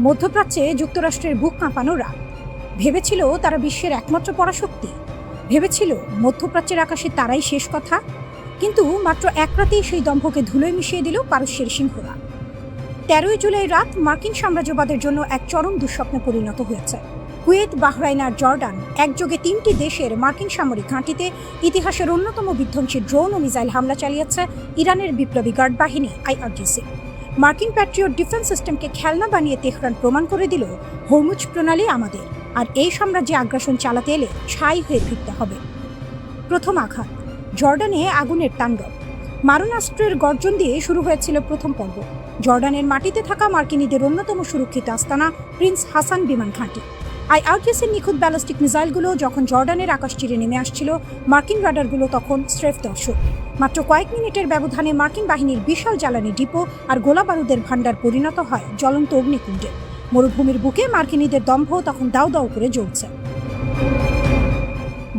মধ্যপ্রাচ্যে যুক্তরাষ্ট্রের বুক কাঁপানো রাত। ভেবেছিল তারা বিশ্বের একমাত্র পরাশক্তি। ভেবেছিল মধ্যপ্রাচ্যের আকাশে তারাই শেষ কথা। কিন্তু মাত্র এক রাতেই সেই দম্ভকে ধুলোয় মিশিয়ে দিল পারস্যের সিংহরা। 13ই জুলাই রাত মার্কিন সাম্রাজ্যবাদের জন্য এক চরম দুঃস্বপ্নে পরিণত হয়েছে। কুয়েত, বাহরাইন আর জর্ডান একযোগে 3টি দেশের মার্কিন সামরিক ঘাঁটিতে ইতিহাসের অন্যতম বিধ্বংসী ড্রোন ও মিসাইল হামলা চালিয়েছে ইরানের বিপ্লবী গার্ড বাহিনী IRGC। মার্কিন প্যাট্রিয়ট ডিফেন্স সিস্টেমকে খেলনা বানিয়ে তেহরান প্রমাণ করে দিল হরমুজ প্রণালী আমাদের, আর এই সাম্রাজ্যে আগ্রাসন চালাতে এলে ছাই হয়ে ফিরতে হবে। প্রথম আঘাত, জর্ডানে আগুনের তাণ্ডব। মারণাস্ত্রের গর্জন দিয়ে শুরু হয়েছিল প্রথম পর্ব। জর্ডানের মাটিতে থাকা মার্কিনীদের অন্যতম সুরক্ষিত আস্তানা প্রিন্স হাসান বিমান ঘাঁটি। IRGCর নিখুঁত ব্যালিস্টিক মিসাইলগুলো যখন জর্ডানের আকাশ চিরে নেমে আসছিল, মার্কিন রাডারগুলো তখন স্রেফ দর্শক। মাত্র কয়েক মিনিটের ব্যবধানে মার্কিন বাহিনীর বিশাল জ্বালানি ডিপো আর গোলা বারুদের ভাণ্ডার পরিণত হয় জ্বলন্ত অগ্নিকুণ্ডে। মরুভূমির বুকে মার্কিনীদের দম্ভ তখন দাউ দাউ করে জ্বলছে।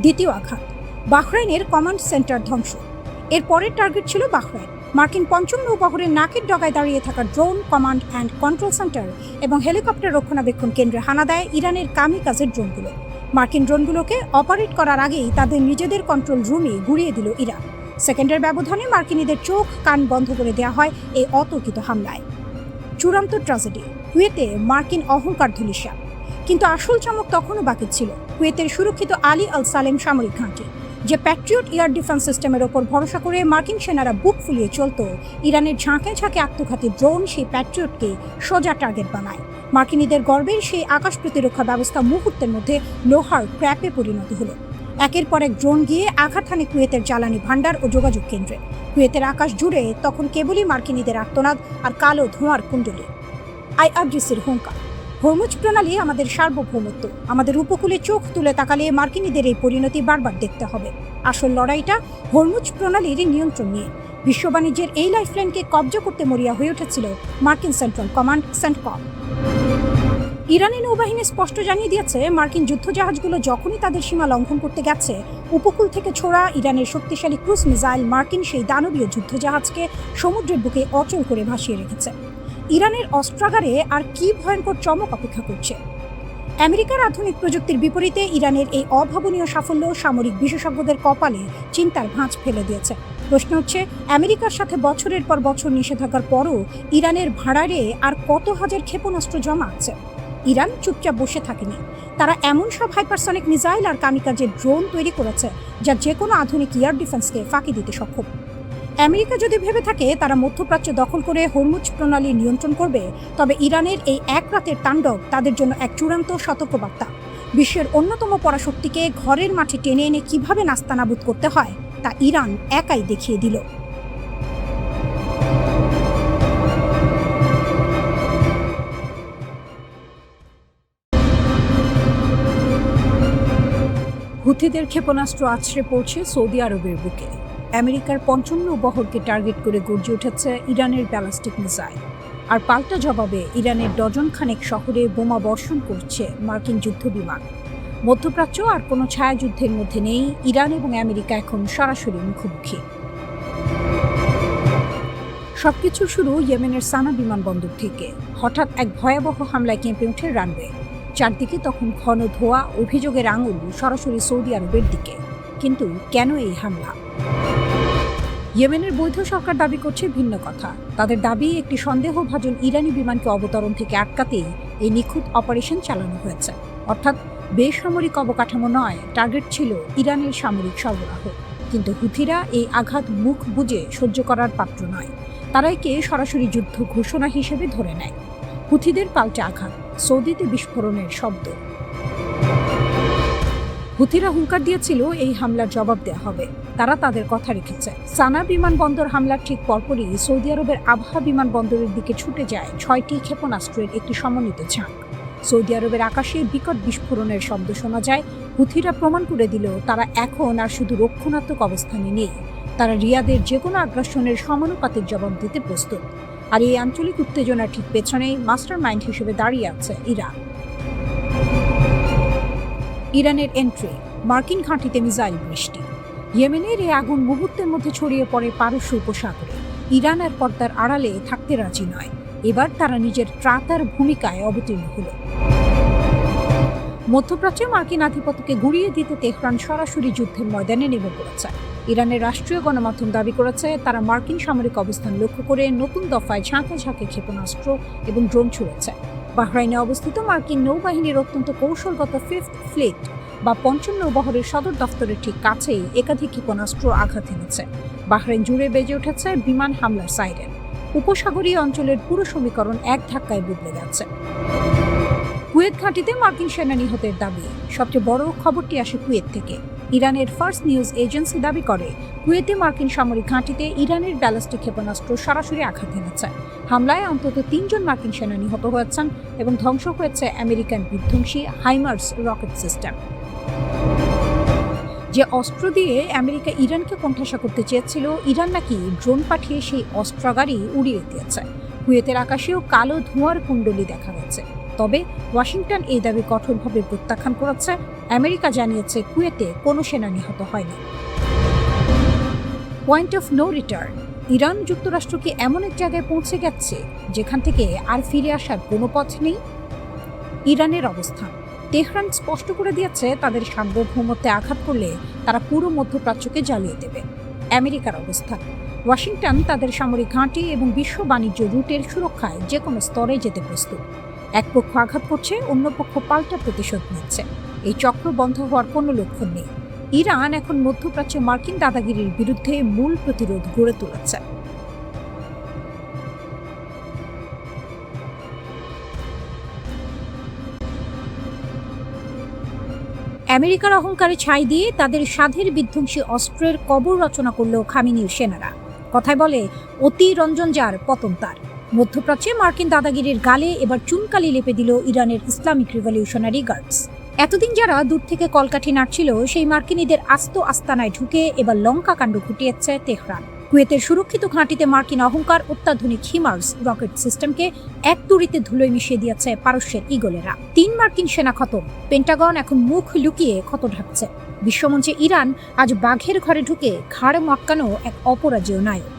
দ্বিতীয় আঘাত, বাহরাইনের কমান্ড সেন্টার ধ্বংস। এর পরের টার্গেট ছিল বাহরাইন। মার্কিন পঞ্চম নৌবহরের নাকের ডগায় দাঁড়িয়ে থাকা drone command and control centre এবং হেলিকপ্টার রক্ষণাবেক্ষণ কেন্দ্রে হানা দেয় ইরানের কামিকাজের ড্রোনগুলো। মার্কিন ড্রোনগুলোকে অপারেট করার আগেই তাদের নিজেদের কন্ট্রোল রুমে গুড়িয়ে দিল ইরান। সেকেন্ডের ব্যবধানে মার্কিনীদের চোখ কান বন্ধ করে দেওয়া হয় এই অতর্কিত হামলায়। চূড়ান্ত ট্র্যাজেডি, কুয়েতে মার্কিন অহংকার ধূলিসা। কিন্তু আসল চমক তখনও বাকি ছিল। কুয়েতের সুরক্ষিত আলী আল সালেম সামরিক ঘাঁটি, যে প্যাট্রিয়ট এয়ার ডিফেন্স সিস্টেমের ওপর ভরসা করে মার্কিন সেনারা বুক ফুলিয়ে চলত, ইরানের ঝাঁকে ঝাঁকে আত্মঘাতী ড্রোন সেই প্যাট্রিয়টকে সোজা টার্গেট বানায়। মার্কিনীদের গর্বের সেই আকাশ প্রতিরক্ষা ব্যবস্থা মুহূর্তের মধ্যে লোহার ক্র্যাপে পরিণত হলো। একের পর এক ড্রোন গিয়ে আঘাত হানে কুয়েতের জ্বালানি ভাণ্ডার ও যোগাযোগ কেন্দ্রে। কুয়েতের আকাশ জুড়ে তখন কেবলই মার্কিনীদের আর্তনাদ আর কালো ধোঁয়ার কুণ্ডলী। IRGCর হুঙ্কার, হরমুজ প্রণালী আমাদের সার্বভৌমত্ব। আমাদের উপকূলে চোখ তুলে তাকালে মার্কিনীদের এই পরিণতি বারবার দেখতে হবে। আসল লড়াইটা হরমুজ প্রণালীর নিয়ন্ত্রণ নিয়ে। বিশ্ব বাণিজ্যের এই লাইফলাইনকে কবজা করতে মরিয়া হয়ে উঠেছিল মার্কিন সেন্ট্রাল কমান্ড সেন্টকম। ইরানি নৌবাহিনী স্পষ্ট জানিয়ে দিয়েছে, মার্কিন যুদ্ধজাহাজগুলো যখনই তাদের সীমা লঙ্ঘন করতে গেছে, উপকূল থেকে ছোড়া ইরানের শক্তিশালী ক্রুজ মিসাইল মার্কিন সেই দানবীয় যুদ্ধজাহাজকে সমুদ্রের বুকে অচল করে ভাসিয়ে রেখেছে। ইরানের অস্ত্রাগারে আর কি ভয়ঙ্কর চমক অপেক্ষা করছে। আমেরিকার আধুনিক প্রযুক্তির বিপরীতে ইরানের এই অভাবনীয় সাফল্য সামরিক বিশেষজ্ঞদের কপালে চিন্তার ভাঁজ ফেলে দিয়েছে। প্রশ্ন হচ্ছে, আমেরিকার সাথে বছরের পর বছর নিষেধাজ্ঞার পরও ইরানের ভাড়ারে আর কত হাজার ক্ষেপণাস্ত্র জমা আছে? ইরান চুপচাপ বসে থাকেনি। তারা এমন সব হাইপারসনিক মিসাইল আর কামিকাজের ড্রোন তৈরি করেছে যা যে কোনো আধুনিক এয়ার ডিফেন্সকে ফাঁকি দিতে সক্ষম। আমেরিকা যদি ভেবে থাকে তারা মধ্যপ্রাচ্য দখল করে হরমুজ প্রণালী নিয়ন্ত্রণ করবে, তবে ইরানের এই এক রাতের তাণ্ডব তাদের জন্য এক চূড়ান্ত সতর্কবার্তা। বিশ্বের অন্যতম পরাশক্তিকে ঘরের মাঠে টেনে এনে কিভাবে নাস্তানাবুদ করতে হয় তা ইরান একাই দেখিয়ে দিল। হুথিদের ক্ষেপণাস্ত্র আছড়ে পড়ছে সৌদি আরবের বুকে। আমেরিকার পঞ্চম নৌবহরকে টার্গেট করে গর্জে উঠেছে ইরানের ব্যালিস্টিক মিসাইল। আর পাল্টা জবাবে ইরানের ডজন খানেক শহরে বোমা বর্ষণ করছে মার্কিন যুদ্ধবিমান। মধ্যপ্রাচ্য আর কোনো ছায়াযুদ্ধের মধ্যে নেই। ইরান এবং আমেরিকা এখন সরাসরি মুখোমুখি। সবকিছু শুরু ইয়েমেনের সানা বিমানবন্দর থেকে। হঠাৎ এক ভয়াবহ হামলায় কেঁপে ওঠে রানওয়ে। চারদিকে তখন ঘন ধোঁয়া, অভিযোগের আঙুল সরাসরি সৌদি আরবের দিকে। কিন্তু কেন এই হামলা? ইয়েমেনের বৈধ সরকার দাবি করছে ভিন্ন কথা। তাদের দাবি, একটি সন্দেহভাজন ইরানি বিমানকে অবতরণ থেকে আটকাতেই এই নিখুঁত অপারেশন চালানো হয়েছে। অর্থাৎ বেসামরিক অবকাঠামো নয়, টার্গেট ছিল ইরানের সামরিক সরবরাহ। কিন্তু হুথিরা এই আঘাত মুখ বুজে সহ্য করার পাত্র নয়। তারা একে সরাসরি যুদ্ধ ঘোষণা হিসেবে ধরে নেয়। হুথিদের পাল্টে আঘাত, সৌদিতে বিস্ফোরণের শব্দ। হুথিরা হুঙ্কার দিয়েছিল এই হামলার জবাব দেওয়া হবে। তারা তাদের কথা রেখেছে। সানা বিমানবন্দর হামলার ঠিক পরপরই সৌদি আরবের আবহা বিমানবন্দরের দিকে ছুটে যায় 6টি ক্ষেপণাস্ত্রের একটি সমন্বিত ঝাঁক। সৌদি আরবের আকাশে বিকট বিস্ফোরণের শব্দ শোনা যায়। হুথিরা প্রমাণ করে দিল তারা এখন আর শুধু রক্ষণাত্মক অবস্থানে নেই, তারা রিয়াদের যে কোনো আগ্রাসনের সমানুপাতিক জবাব দিতে প্রস্তুত। আর এই আঞ্চলিক উত্তেজনার ঠিক পেছনেই মাস্টার মাইন্ড হিসেবে দাঁড়িয়ে আছে ইরান। ইরানের এন্ট্রি, মার্কিন ঘাঁটিতে মিসাইল বৃষ্টি। ইয়েমেনের এই আগুন মুহূর্তের মধ্যে ছড়িয়ে পড়ে পারস্য উপসাগরে। ইরান আর পর্দার আড়ালে থাকতে রাজি নয়। এবার তারা নিজের ত্রাতার ভূমিকায় অবতীর্ণ হলো। মধ্যপ্রাচ্যে মার্কিন আধিপত্যকে গুড়িয়ে দিতে তেহরান সরাসরি যুদ্ধের ময়দানে নেমে পড়েছে। ইরানের রাষ্ট্রীয় গণমাধ্যম দাবি করেছে তারা মার্কিন সামরিক অবস্থান লক্ষ্য করে নতুন দফায় ঝাঁকে ঝাঁকে ক্ষেপণাস্ত্র এবং ড্রোন ছুড়েছে। বাহরাইনে অবস্থিত মার্কিন নৌবাহিনীর অত্যন্ত কৌশলগত ফিফথ ফ্লিট বা পঞ্চম নৌবহরের সদর দফতরের ঠিক কাছেই একাধিক ক্ষেপণাস্ত্র আঘাত এনেছে। বাহরাইন জুড়ে বেজে উঠেছে বিমান হামলার সাইরেন। উপসাগরীয় অঞ্চলের পুরো সমীকরণ এক ধাক্কায় বদলে গেছে। কুয়েত ঘাঁটিতে মার্কিন সেনা নিহতের দাবি। সবচেয়ে বড় খবরটি আসে কুয়েত থেকে। ইরানের ফার্স্ট নিউজ এজেন্সি দাবি করে কুয়েতে মার্কিন সামরিক ঘাঁটিতে ইরানের ব্যালিস্টিক ক্ষেপণাস্ত্র সরাসরি আঘাত এনেছে। হামলায় অন্তত ৩ জন মার্কিন সেনা নিহত হয়েছেন এবং ধ্বংস হয়েছে আমেরিকান বিধ্বংসী হাইমার্স রকেট সিস্টেম। যে অস্ত্র দিয়ে আমেরিকা ইরানকে কোণঠাসা করতে চেয়েছিল, ইরান নাকি ড্রোন পাঠিয়ে সেই অস্ত্রাগারই উড়িয়ে দিয়েছে। কুয়েতের আকাশেও কালো ধোঁয়ার কুণ্ডলী দেখা গেছে। তবে ওয়াশিংটন এই দাবি কঠোরভাবে প্রত্যাখ্যান করেছে। আমেরিকা জানিয়েছে কুয়েতে কোনো সেনা নিহত হয়নি। Point of no return. Iran যুক্তরাষ্ট্রকে এমন এক জায়গায় পৌঁছে গেছে যেখান থেকে আর ফিরে আসার কোনো পথ নেই। ইরানের অবস্থান। তেহরান স্পষ্ট করে দিয়েছে তাদের সার্বভৌমত্বে আঘাত করলে তারা পুরো মধ্যপ্রাচ্যকে জ্বালিয়ে দেবে। আমেরিকার অবস্থান। ওয়াশিংটন তাদের সামরিক ঘাঁটি এবং বিশ্ব বাণিজ্য রুটের সুরক্ষায় যে কোনো স্তরে যেতে প্রস্তুত। এক পক্ষ আঘাত করছে, অন্য পক্ষ পাল্টা প্রতিশোধ নিচ্ছে। এই চক্র বন্ধ হওয়ার কোনো লক্ষণ নেই। ইরান এখন মধ্যপ্রাচ্যে মার্কিন দাদাগিরির বিরুদ্ধে মূল প্রতিরোধ গড়ে তুলেছে। আমেরিকার অহংকারে ছাই দিয়ে তাদের সাধের বিধ্বংসী অস্ত্রের কবর রচনা করল খামেনির সেনারা। কথায় বলে অতি রঞ্জন যার পতন তার। মধ্যপ্রাচ্যে মার্কিন দাদাগিরির গালে এবার চুনকালি লেপে দিল ইরানের ইসলামিক রিভলিউশনারি গার্ডস। এতদিন যারা দূর থেকে কলকাঠি নাড়ছিল, সেই মার্কিনীদের আস্ত আস্তানায় ঢুকে এবার লঙ্কা কাণ্ড ঘটিয়েছে তেহরান। কুয়েতের সুরক্ষিত ঘাঁটিতে মার্কিন অহংকার অত্যাধুনিক হিমার্স রকেট সিস্টেমকে এক তুড়িতে ধুলোয় মিশিয়ে দিয়েছে পারস্যের ইগলেরা। ৩ মার্কিন সেনা খতম। পেন্টাগন এখন মুখ লুকিয়ে ক্ষত ঢাকছে। বিশ্বমঞ্চে ইরান আজ বাঘের ঘরে ঢুকে ঘাড় মটকানো এক অপরাজেয় নায়ক।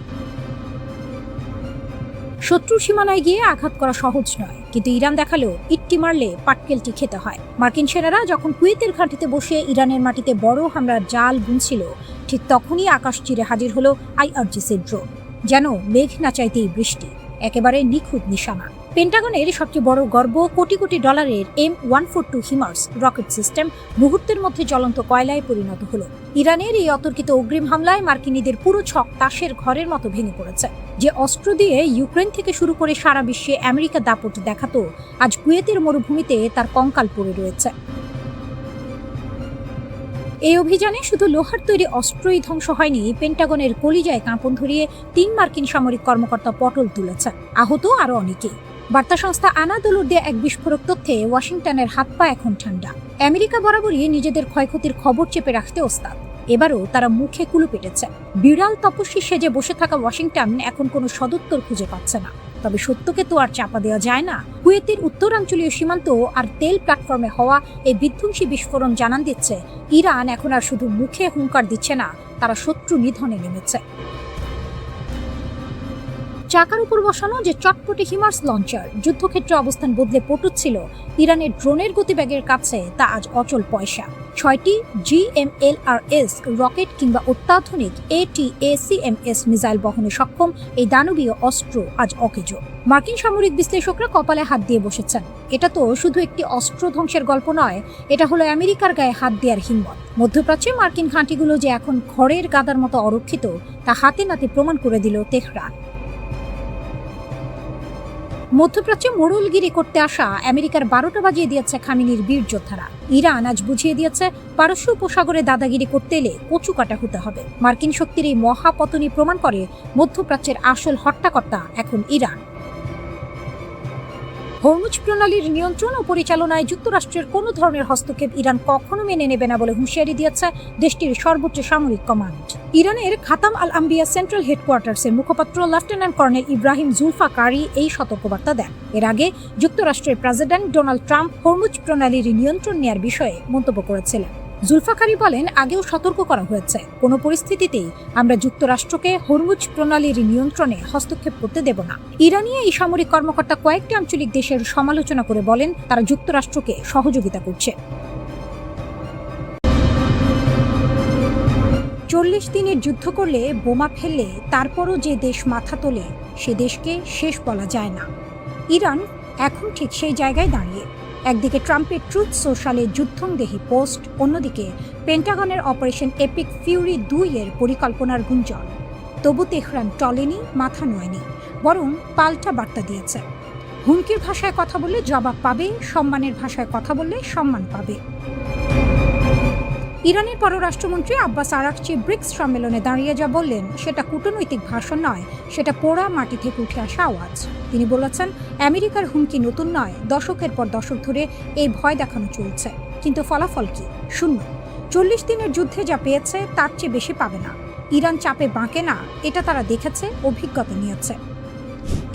শত্রু সীমানায় গিয়ে আঘাত করা সহজ নয়, কিন্তু ইরান দেখালো ইট্টি মারলে পাটকেলটি খেতে হয়। মার্কিন সেনারা যখন কুয়েতের ঘাঁটিতে বসে ইরানের মাটিতে বড় হামলার জাল বুনছিল, ঠিক তখনই আকাশ চিরে হাজির হলো IRGC-র ড্রোন। যেন মেঘ না চাইতেই বৃষ্টি, একেবারে নিখুঁত নিশানা। পেন্টাগনের সবচেয়ে বড় গর্ব, কোটি কোটি ডলারের M142 হিমার্স রকেট সিস্টেম মুহূর্তের মধ্যে জ্বলন্ত কয়লায় পরিণত হলো। ইরানের এই অতর্কিত অগ্রিম হামলায় মার্কিনীদের পুরো ছক তাসের ঘরের মতো ভেঙে পড়েছে। যে অস্ত্র দিয়ে ইউক্রেন থেকে শুরু করে সারা বিশ্বে আমেরিকা দাপট দেখাতো, আজ কুয়েতের মরুভূমিতে তার কঙ্কাল পড়ে রয়েছে। এই অভিযানে শুধু লোহার তৈরি অস্ত্রই ধ্বংস হয়নি, পেন্টাগনের কলিজায় কাঁপন ধরিয়ে ৩ মার্কিন সামরিক কর্মকর্তা পটল তুলেছে। আহত আরও অনেকেই। বার্তা সংস্থা আনাদোলুর দেয়া এক বিস্ফোরক তথ্যে ওয়াশিংটনের হাত পা এখন ঠান্ডা। আমেরিকা বরাবরই নিজেদের ক্ষয়ক্ষতির খবর চেপে রাখতে ওস্তাদ। এবারও তারা মুখে কুলু পেটেছে। বিড়াল তপস্বী সেজে বসে থাকা ওয়াশিংটন এখন কোনো সদুত্তর খুঁজে পাচ্ছে না। তবে সত্যকে তো আর চাপা দেওয়া যায় না। কুয়েতের উত্তরাঞ্চলীয় সীমান্ত আর তেল প্ল্যাটফর্মে হওয়া এই বিধ্বংসী বিস্ফোরণ জানান দিচ্ছে ইরান এখন আর শুধু মুখে হুঙ্কার দিচ্ছে না, তারা শত্রু নিধনে নেমেছে। চাকার উপর বসানো যে চটপটে হিমার্স লঞ্চার যুদ্ধক্ষেত্রে অবস্থান বদলে পটুচ্ছিল ইরানের ড্রোনের গতিবেগের কাছে, তা আজ অচল পয়সা। 6টি GMLRS রকেট কিংবা অত্যাধুনিক ATACMS মিসাইল বহনে সক্ষম এই দানবীয় অস্ত্র আজ অকেজো। মার্কিন সামরিক বিশ্লেষকরা কপালে হাত দিয়ে বসেছেন। এটা তো শুধু একটি অস্ত্র ধ্বংসের গল্প নয়, এটা হলো আমেরিকার গায়ে হাত দেওয়ার হিম্মত। মধ্যপ্রাচ্যে মার্কিন ঘাঁটিগুলো যে এখন খড়ের গাদার মতো অরক্ষিত, তা হাতে নাতে প্রমাণ করে দিল তেহরান। মধ্যপ্রাচ্যে মোড়লগিরি করতে আসা আমেরিকার 12টা বাজিয়ে দিয়েছে খামেনির বীর যোদ্ধারা। ইরান আজ বুঝিয়ে দিয়েছে পারস্য উপসাগরে দাদাগিরি করতে এলে কচু কাটা হতে হবে। মার্কিন শক্তির এই মহাপতনই প্রমাণ করে মধ্যপ্রাচ্যের আসল হট্টাকর্তা এখন ইরান। হরমুজ প্রণালীর নিয়ন্ত্রণ ও পরিচালনায় যুক্তরাষ্ট্রের কোনো ধরনের হস্তক্ষেপ ইরান কখনো মেনে নেবে না বলে হুঁশিয়ারি দিয়েছে দেশটির সর্বোচ্চ সামরিক কমান্ড। ইরানের খাতাম আল আম্বিয়া সেন্ট্রাল হেডকোয়ার্টার্সের মুখপাত্র লেফটেন্যান্ট কর্নেল ইব্রাহিম জুলফাকারি এই সতর্কবার্তা দেন। এর আগে যুক্তরাষ্ট্রের প্রেসিডেন্ট ডোনাল্ড ট্রাম্প হরমুজ প্রণালীর নিয়ন্ত্রণ নেয়ার বিষয়ে মন্তব্য করেছিলেন। জুলফাকারি বলেন, আগেও সতর্ক করা হয়েছে, কোনো পরিস্থিতিতেই আমরা যুক্তরাষ্ট্রকে হরমুজ প্রণালীর নিয়ন্ত্রণে হস্তক্ষেপ করতে দেব না। ইরানি এই সামরিক কর্মকর্তা কয়েকটি আঞ্চলিক দেশের সমালোচনা করে বলেন তারা যুক্তরাষ্ট্রকে সহযোগিতা করছে। 40 দিনের যুদ্ধ করলে, বোমা ফেললে তারপরও যে দেশ মাথা তোলে সে দেশকে শেষ বলা যায় না। ইরান এখন ঠিক সেই জায়গায় দাঁড়িয়ে। একদিকে ট্রাম্পের ট্রুথ সোশ্যালে যুদ্ধংদেহী পোস্ট, অন্যদিকে পেন্টাগনের অপারেশন এপিক ফিউরি 2 এর পরিকল্পনার গুঞ্জন। তবু তেহরান টলেনি, মাথা নোয়নি, বরং পাল্টা বার্তা দিয়েছে। হুমকির ভাষায় কথা বললে জবাব পাবে, সম্মানের ভাষায় কথা বললে সম্মান পাবে। ইরানের পররাষ্ট্রমন্ত্রী আব্বাস আরাকচি ব্রিক্স সম্মেলনে দাঁড়িয়ে যা বললেন সেটা কূটনৈতিক ভাষণ নয়, সেটা পোড়া মাটি থেকে উঠে আসা আওয়াজ। তিনি বলেছেন, আমেরিকার হুমকি নতুন নয়, দশকের পর দশক ধরে এই ভয় দেখানো চলছে, কিন্তু ফলাফল কি? শূন্য। 40 দিনের যুদ্ধে যা পেয়েছে তার চেয়ে বেশি পাবে না। ইরান চাপে বাঁকে না, এটা তারা দেখেছে, অভিজ্ঞতা নিয়েছে।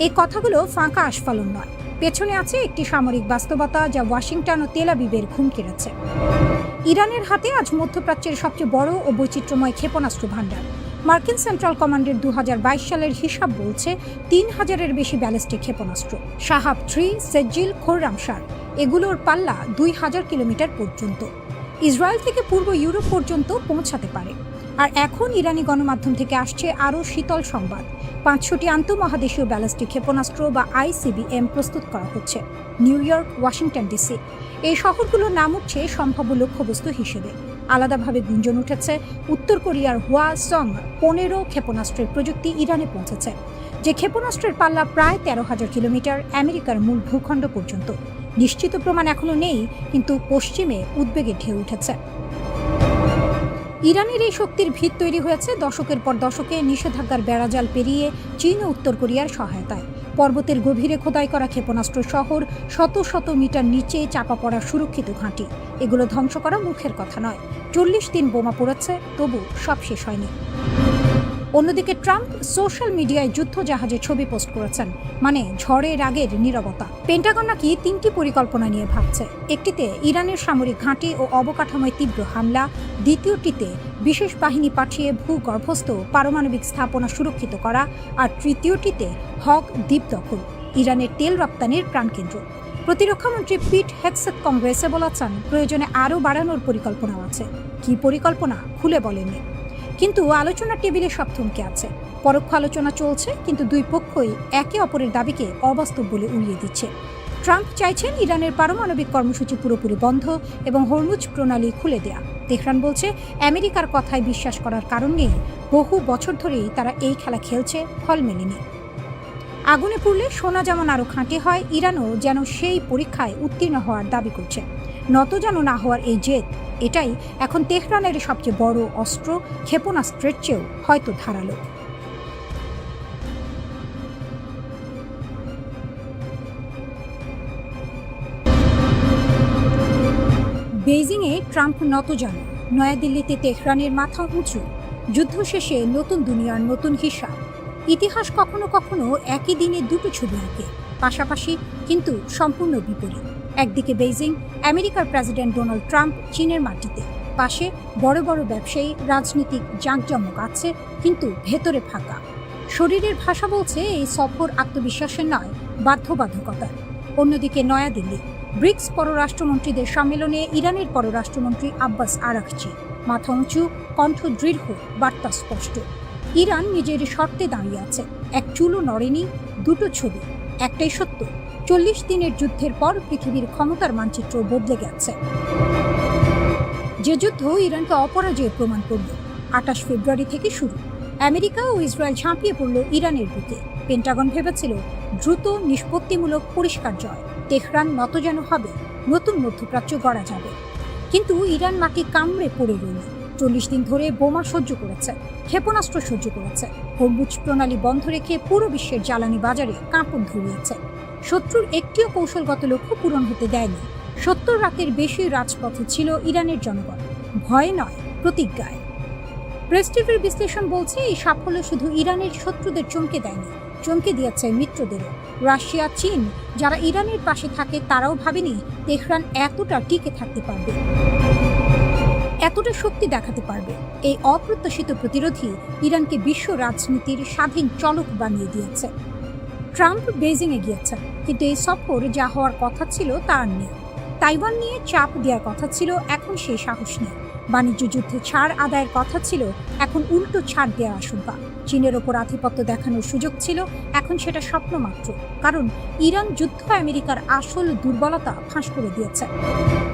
এই কথাগুলো ফাঁকা আস্ফালন নয়, পেছনে আছে একটি সামরিক বাস্তবতা যা ওয়াশিংটন ও তেল আবিবের ঘুম কেড়েছে। ইরানের হাতে আজ মধ্যপ্রাচ্যের সবচেয়ে বড় ও বৈচিত্র্যময় ক্ষেপণাস্ত্র ভাণ্ডার। মার্কিন সেন্ট্রাল কমান্ডের 2022 সালের হিসাব বলছে 3000-এর বেশি ব্যালিস্টিক ক্ষেপণাস্ত্র। শাহাব 3, সেজ্জিল, খোররামশার, এগুলোর পাল্লা 2000 কিলোমিটার পর্যন্ত, ইসরায়েল থেকে পূর্ব ইউরোপ পর্যন্ত পৌঁছাতে পারে। আর এখন ইরানি গণমাধ্যম থেকে আসছে আরও শীতল সংবাদ। 500টি আন্তঃমহাদেশীয় ব্যালিস্টিক ক্ষেপণাস্ত্র বা ICBM প্রস্তুত করা হচ্ছে। নিউ ইয়র্ক, ওয়াশিংটন ডিসি, এই শহরগুলোর নাম উঠছে সম্ভাব্য লক্ষ্যবস্তু হিসেবে। আলাদাভাবে গুঞ্জন উঠেছে উত্তর কোরিয়ার হোয়াসং 15 ক্ষেপণাস্ত্রের প্রযুক্তি ইরানে পৌঁছেছে, যে ক্ষেপণাস্ত্রের পাল্লা প্রায় 13,000 কিলোমিটার, আমেরিকার মূল ভূখণ্ড পর্যন্ত। নিশ্চিত প্রমাণ এখনো নেই, কিন্তু পশ্চিমে উদ্বেগে ঢেউ উঠেছে। ইরানের এই শক্তির ভিত তৈরি হয়েছে দশকের পর দশকে নিষেধাজ্ঞার বেড়াজাল পেরিয়ে চীন ও উত্তর কোরিয়ার সহায়তায়। পর্বতের গভীরে খোদাই করা ক্ষেপণাস্ত্র শহর, শত শত মিটার নিচে চাপা পড়া সুরক্ষিত ঘাঁটি, এগুলো ধ্বংস করা মুখের কথা নয়। 40 দিন বোমা পড়েছে, তবু সব শেষ হয়নি। অন্যদিকে ট্রাম্প সোশ্যাল মিডিয়ায় যুদ্ধ জাহাজের ছবি পোস্ট করেছেন, মানে ঝড়ের আগের নীরবতা। পেন্টাগন নাকি 3টি পরিকল্পনা নিয়ে ভাবছে। একটিতে ইরানের সামরিক ঘাঁটি ও অবকাঠামোয় তীব্র হামলা, দ্বিতীয়টিতে বিশেষ বাহিনী পাঠিয়ে ভূগর্ভস্থ পারমাণবিক স্থাপনা সুরক্ষিত করা, আর তৃতীয়টিতে হক দ্বীপ দখল, ইরানের তেল রপ্তানির প্রাণকেন্দ্র। প্রতিরক্ষামন্ত্রী পিট হেগসেথ কংগ্রেসে বলেছেন, প্রয়োজনে আরও বাড়ানোর পরিকল্পনা আছে। কি পরিকল্পনা খুলে বলেননি, কিন্তু আলোচনার টেবিলে সব থমকে আছে। পরোক্ষ আলোচনা চলছে, কিন্তু দুই পক্ষই একে অপরের দাবিকে অবাস্তব বলে উড়িয়ে দিচ্ছে। ট্রাম্প চাইছেন ইরানের পারমাণবিক কর্মসূচি পুরোপুরি বন্ধ এবং হরমুজ প্রণালী খুলে দেয়া। তেহরান বলছে আমেরিকার কথায় বিশ্বাস করার কারণ নেই, বহু বছর ধরেই তারা এই খেলা খেলছে, ফল মেলেনি। আগুনে পুড়লে সোনা যেমন আরও খাঁটি হয়, ইরানও যেন সেই পরীক্ষায় উত্তীর্ণ হওয়ার দাবি করছে। নত যেন না হওয়ার এই জেদ, এটাই এখন তেহরানের সবচেয়ে বড় অস্ত্র, ক্ষেপণাস্ত্রের চেয়েও হয়তো ধারালো। বেইজিংয়ে ট্রাম্প নতজানু, নয়াদিল্লিতে তেহরানের মাথা উঁচু। যুদ্ধ শেষে নতুন দুনিয়ার নতুন হিসাব। ইতিহাস কখনো কখনো একই দিনে দুটো ছবি আঁকে, পাশাপাশি কিন্তু সম্পূর্ণ বিপরীত। একদিকে বেইজিং, আমেরিকার প্রেসিডেন্ট ডোনাল্ড ট্রাম্প চীনের মাটিতে, পাশে বড় বড় ব্যবসায়ী, রাজনীতিক জাঁকজমক আছে, কিন্তু ভেতরে ফাঁকা। শরীরের ভাষা বলছে এই সফর আত্মবিশ্বাসের নয়, বাধ্যবাধকতার। অন্যদিকে নয়াদিল্লি, ব্রিক্স পররাষ্ট্রমন্ত্রীদের সম্মেলনে ইরানের পররাষ্ট্রমন্ত্রী আব্বাস আরাকচি, মাথা উঁচু, কণ্ঠ দৃঢ়, বার্তা স্পষ্ট। ইরান নিজের শর্তে দাঁড়িয়ে আছে, এক চুলও নড়েনি। দুটো ছবি, একটাই সত্য, 40 দিনের যুদ্ধের পর পৃথিবীর ক্ষমতার মানচিত্র বদলে গেছে। যে যুদ্ধ ইরানকে অপরাজয় প্রমাণ করল, 28 ফেব্রুয়ারি থেকে শুরু। আমেরিকা ও ইসরায়েল ঝাঁপিয়ে পড়ল ইরানের বুকে। পেন্টাগন ভেবেছিল দ্রুত, নিষ্পত্তিমূলক, পরিষ্কার জয়। তেহরান নতজানু হবে, নতুন মধ্যপ্রাচ্য গড়া যাবে। কিন্তু ইরান মাটি কামড়ে পড়ে রইল। 40 দিন ধরে বোমা সহ্য করেছে, ক্ষেপণাস্ত্র সহ্য করেছে, হরমুজ প্রণালী বন্ধ রেখে পুরো বিশ্বের জ্বালানি বাজারে কাঁপন ধরিয়েছে। শত্রুর একটিও কৌশলগত লক্ষ্য পূরণ হতে দেয়নি। 70 রাতের বেশি রাজপথে ছিল ইরানের জনগণ, ভয়ে নয়, প্রতিজ্ঞায়। প্রেস টিভির বিশ্লেষণ বলছে, এই সাফল্য শুধু ইরানের শত্রুদের চমকে দেয়নি, চমকে দিয়েছে মিত্রদেরও। রাশিয়া, চীন, যারা ইরানের পাশে থাকে, তারাও ভাবেনি তেহরান এতটা টিকে থাকতে পারবে। এতটা শক্তি দেখাতে পারবে। এই অপ্রত্যাশিত প্রতিরোধই ইরানকে বিশ্ব রাজনীতির স্বাধীন চলক বানিয়ে দিয়েছে। ট্রাম্প বেজিংয়ে গিয়েছেন, কিন্তু এই সফর যা হওয়ার কথা ছিল তা আর নেই। তাইওয়ান নিয়ে চাপ দেওয়ার কথা ছিল, এখন সেই সাহস নেই। বাণিজ্য যুদ্ধে ছাড় আদায়ের কথা ছিল, এখন উল্টো ছাড় দেওয়ার আশঙ্কা। চীনের ওপর আধিপত্য দেখানোর সুযোগ ছিল, এখন সেটা স্বপ্ন মাত্র। কারণ ইরান যুদ্ধ আমেরিকার আসল দুর্বলতা ফাঁস করে দিয়েছে।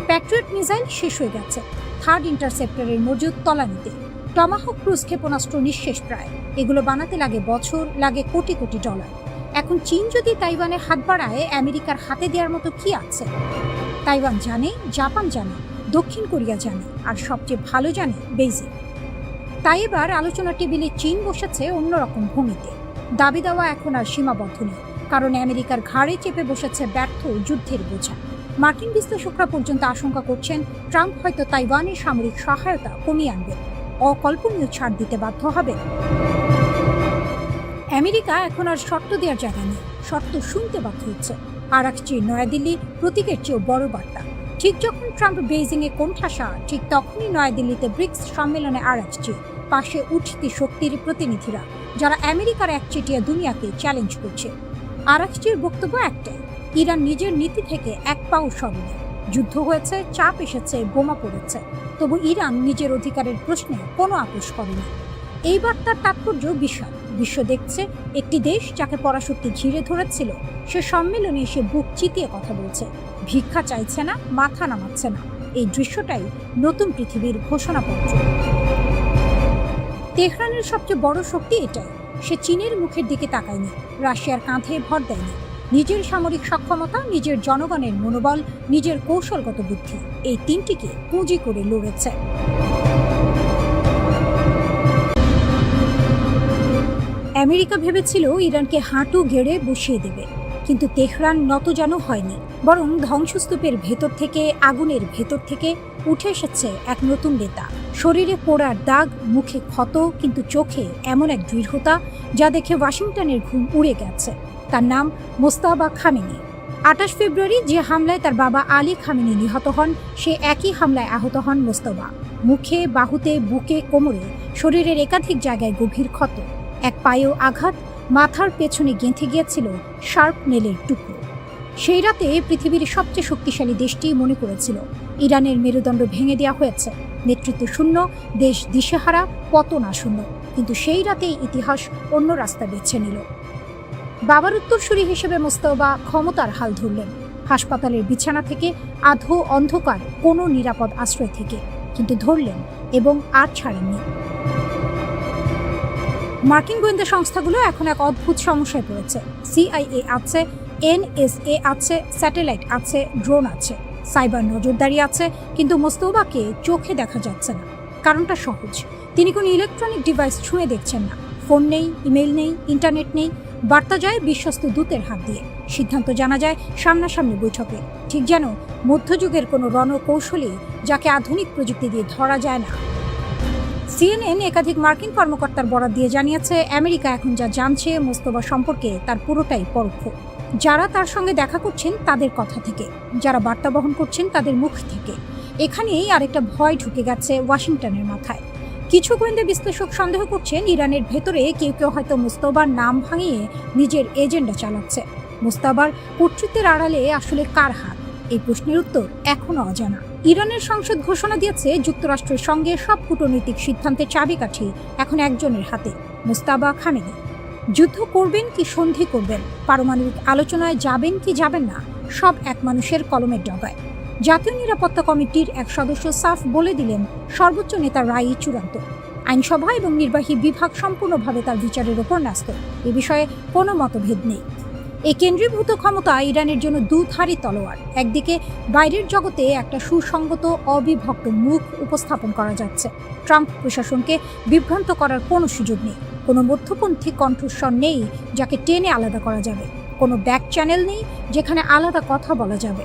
প্যাট্রিয়ট মিসাইল শেষ হয়ে গেছে, থার্ড ইন্টারসেপ্টরের মজুদ তলানিতে। টমাহক ক্রুজ ক্ষেপণাস্ত্র নিঃশেষ প্রায়। এগুলো বানাতে লাগে বছর, লাগে কোটি কোটি ডলার। এখন চীন যদি তাইওয়ানে হাত বাড়ায়, আমেরিকার হাতে দেওয়ার মতো কি আছে? তাইওয়ান জানে, জাপান জানে, দক্ষিণ কোরিয়া জানে, আর সবচেয়ে ভালো জানে বেইজিং। তাই এবার আলোচনা টেবিলে চীন বসেছে অন্যরকম ভূমিতে। দাবি দেওয়া এখন আর সীমাবদ্ধ নেই, কারণ আমেরিকার ঘাড়ে চেপে বসেছে ব্যর্থ যুদ্ধের বোঝা। মার্কিন বিশ্লেষকরা পর্যন্ত আশঙ্কা করছেন, ট্রাম্প হয়তো তাইওয়ানের সামরিক সহায়তা কমিয়ে আনবেন, অকল্পনীয় ছাড় দিতে বাধ্য হবে। আমেরিকা এখন আর শর্ত দেওয়ার জায়গা নেই, শর্ত শুনতে বাধ্য হচ্ছে। আর আসছে নয়াদিল্লি প্রতীকের চেয়েও বড় বার্তা। ঠিক যখন ট্রাম্প বেইজিংয়ে কোণঠাসা, ঠিক তখনই নয়াদিল্লিতে ব্রিক্স সম্মেলনে আর আসছে পাশে উঠতি শক্তির প্রতিনিধিরা, যারা আমেরিকার একচেটিয়া দুনিয়াকে চ্যালেঞ্জ করছে। আর আসছে বক্তব্য একটাই, ইরান নিজের নীতি থেকে এক পাও সরেনি। যুদ্ধ হয়েছে, চাপ এসেছে, বোমা পড়েছে, তবু ইরান নিজের অধিকারের প্রশ্নে কোনো আপোষ করেনি। এই বার্তার তাৎপর্য বিশাল। বিশ্ব দেখছে একটি দেশ যাকে পরাশক্তি ঘিরে ধরেছিল, সে সম্মেলনে এসে বুক চিতিয়ে কথা বলছে, ভিক্ষা চাইছে না, মাথা নামাচ্ছে না। এই দৃশ্যটাই নতুন পৃথিবীর ঘোষণাপত্র। তেহরানের সবচেয়ে বড় শক্তি এটাই, সে চীনের মুখের দিকে তাকায়নি, রাশিয়ার কাঁধে ভর দেয়নি। নিজের সামরিক সক্ষমতা, নিজের জনগণের মনোবল, নিজের কৌশলগত বুদ্ধি, এই তিনটিকে পুঁজি করে লড়েছে। আমেরিকা ভেবেছিল ইরানকে হাঁটু গেড়ে বসিয়ে দেবে, কিন্তু তেহরান নতজানু হয়নি, বরং ধ্বংসস্তূপের ভেতর থেকে, আগুনের ভেতর থেকে উঠে এসেছে এক নতুন নেতা। শরীরে পোড়ার দাগ, মুখে ক্ষত, কিন্তু চোখে এমন এক দৃঢ়তা যা দেখে ওয়াশিংটনের ঘুম উড়ে গেছে। তার নাম মোস্তাবা খামেনি। 28 ফেব্রুয়ারি যে হামলায় তার বাবা আলী খামেনি নিহত হন, সে একই হামলায় আহত হন মোস্তাবা। মুখে, বাহুতে, বুকে, কোমরে, শরীরের একাধিক জায়গায় গভীর ক্ষত। এক পায়েও আঘাত, মাথার পেছনে গেঁথে গিয়েছিল শার্প নেলের টুকরো। সেই রাতে পৃথিবীর সবচেয়ে শক্তিশালী দেশটি মনে করেছিল ইরানের মেরুদণ্ড ভেঙে দেওয়া হয়েছে, নেতৃত্ব শূন্য, দেশ দিশেহারা, পতন আসন্ন। কিন্তু সেই রাতেই ইতিহাস অন্য রাস্তা বেছে নিল। বাবার উত্তরসূরি হিসেবে মোস্তফা ক্ষমতার হাল ধরলেন, হাসপাতালের বিছানা থেকে, আধো অন্ধকার কোনো নিরাপদ আশ্রয় থেকে, কিন্তু ধরলেন এবং আর ছাড়েননি। মার্কিন গোয়েন্দা সংস্থাগুলো এখন এক অদ্ভুত সমস্যায় পড়েছে। CIA আছে, NSA আছে, স্যাটেলাইট আছে, ড্রোন আছে, সাইবার নজরদারি আছে, কিন্তু মোস্তফাকে চোখে দেখা যাচ্ছে না। কারণটা সহজ, তিনি কোনো ইলেকট্রনিক ডিভাইস ছুঁয়ে দেখছেন না। ফোন নেই, ইমেল নেই, ইন্টারনেট নেই। বার্তা যায় বিশ্বস্ত দূতের হাত দিয়ে, সিদ্ধান্ত জানা যায় সামনাসামনি বৈঠকে, ঠিক যেন মধ্যযুগের কোনো রণকৌশলী যাকে আধুনিক প্রযুক্তি দিয়ে ধরা যায় না। CNN একাধিক মার্কিন কর্মকর্তার বরাত দিয়ে জানিয়েছে, আমেরিকা এখন যা জানছে মোস্তফা সম্পর্কে তার পুরোটাই পরোক্ষ। যারা তার সঙ্গে দেখা করছেন তাদের কথা থেকে, যারা বার্তা বহন করছেন তাদের মুখ থেকে। এখানেই আরেকটা ভয় ঢুকে গেছে ওয়াশিংটনের মাথায়। কিছু গোয়েন্দা বিশ্লেষক সন্দেহ করছেন ইরানের ভেতরে কেউ কেউ হয়তো মোস্তফার নাম ভাঙিয়ে নিজের এজেন্ডা চালাচ্ছে। মোস্তফার কর্তৃত্বের আড়ালে আসলে কার হাত? এই প্রশ্নের উত্তর এখনো অজানা। ইরানের সংসদ ঘোষণা দিয়েছে যুক্তরাষ্ট্রের সঙ্গে সব কূটনৈতিক সিদ্ধান্তের চাবিকাঠি এখন একজনের হাতে, মোস্তাবা খামেনি। যুদ্ধ করবেন কি সন্ধি করবেন, পারমাণবিক আলোচনায় যাবেন কি যাবেন না, সব এক মানুষের কলমের ডগায়। জাতীয় নিরাপত্তা কমিটির এক সদস্য সাফ বলে দিলেন, সর্বোচ্চ নেতার রায়ই চূড়ান্ত। আইনসভা এবং নির্বাহী বিভাগ সম্পূর্ণভাবে তার বিচারের ওপর ন্যস্ত, এ বিষয়ে কোনো মতভেদ নেই। এই কেন্দ্রীভূত ক্ষমতা ইরানের জন্য দুধারী তলোয়ার। একদিকে বাইরের জগতে একটা সুসংগত অবিভক্ত মুখ উপস্থাপন করা যাচ্ছে, ট্রাম্প প্রশাসনকে বিভ্রান্ত করার কোনো সুযোগ নেই। কোনো মধ্যপন্থী কণ্ঠস্বর নেই যাকে টেনে আলাদা করা যাবে, কোনো ব্যাক চ্যানেল নেই যেখানে আলাদা কথা বলা যাবে।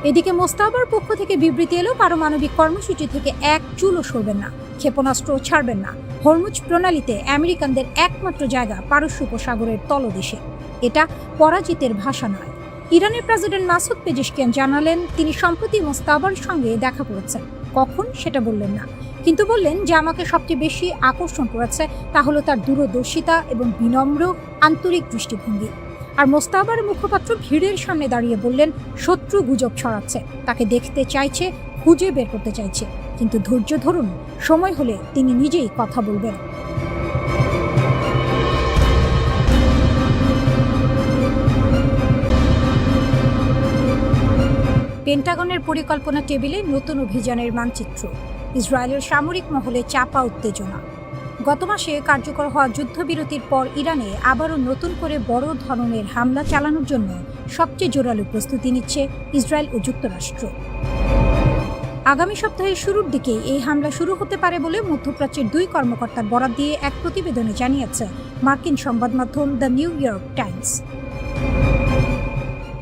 এদিকে মোস্তাবার পক্ষ থেকে বিবৃতি এলো, পারমাণবিক কর্মসূচি থেকে এক চুলও সরবেন না, ক্ষেপণাস্ত্র ছাড়বেন না। হরমুজ প্রণালীতে আমেরিকানদের একমাত্র জায়গা পারস্য উপসাগরের তলদেশে। এটা পরাজিতের ভাষা নয়। ইরানের প্রেসিডেন্ট মাসুদ পেজেশকিয়ান জানালেন, তিনি সম্প্রতি মোস্তাবার সঙ্গে দেখা করেছেন, কখন সেটা বললেন না, কিন্তু বললেন যে আমাকে সবচেয়ে বেশি আকর্ষণ করেছে তা হলো তার দূরদর্শিতা এবং বিনম্র আন্তরিক দৃষ্টিভঙ্গি। আর মোস্তাফার মুখপাত্র ভিড়ের সামনে দাঁড়িয়ে বললেন, শত্রু গুজব ছড়াচ্ছে, তাকে দেখতে চাইছে, খুঁজে বের করতে চাইছে, কিন্তু ধৈর্য ধরুন, সময় হলে তিনি নিজেই কথা বলবেন। পেন্টাগনের পরিকল্পনা টেবিলে নতুন অভিযানের মানচিত্র, ইসরায়েলের সামরিক মহলে চাপা উত্তেজনা। গত মাসে কার্যকর হওয়া যুদ্ধবিরতির পর ইরানে আবারও নতুন করে বড় ধরনের হামলা চালানোর জন্য সবচেয়ে জোরালো প্রস্তুতি নিচ্ছে ইসরায়েল ও যুক্তরাষ্ট্র। আগামী সপ্তাহের শুরুর দিকে এই হামলা শুরু হতে পারে বলে মধ্যপ্রাচ্যের দুই কর্মকর্তার বরাত দিয়ে এক প্রতিবেদনে জানিয়েছে মার্কিন সংবাদ মাধ্যম দ্য নিউ ইয়র্ক টাইমস।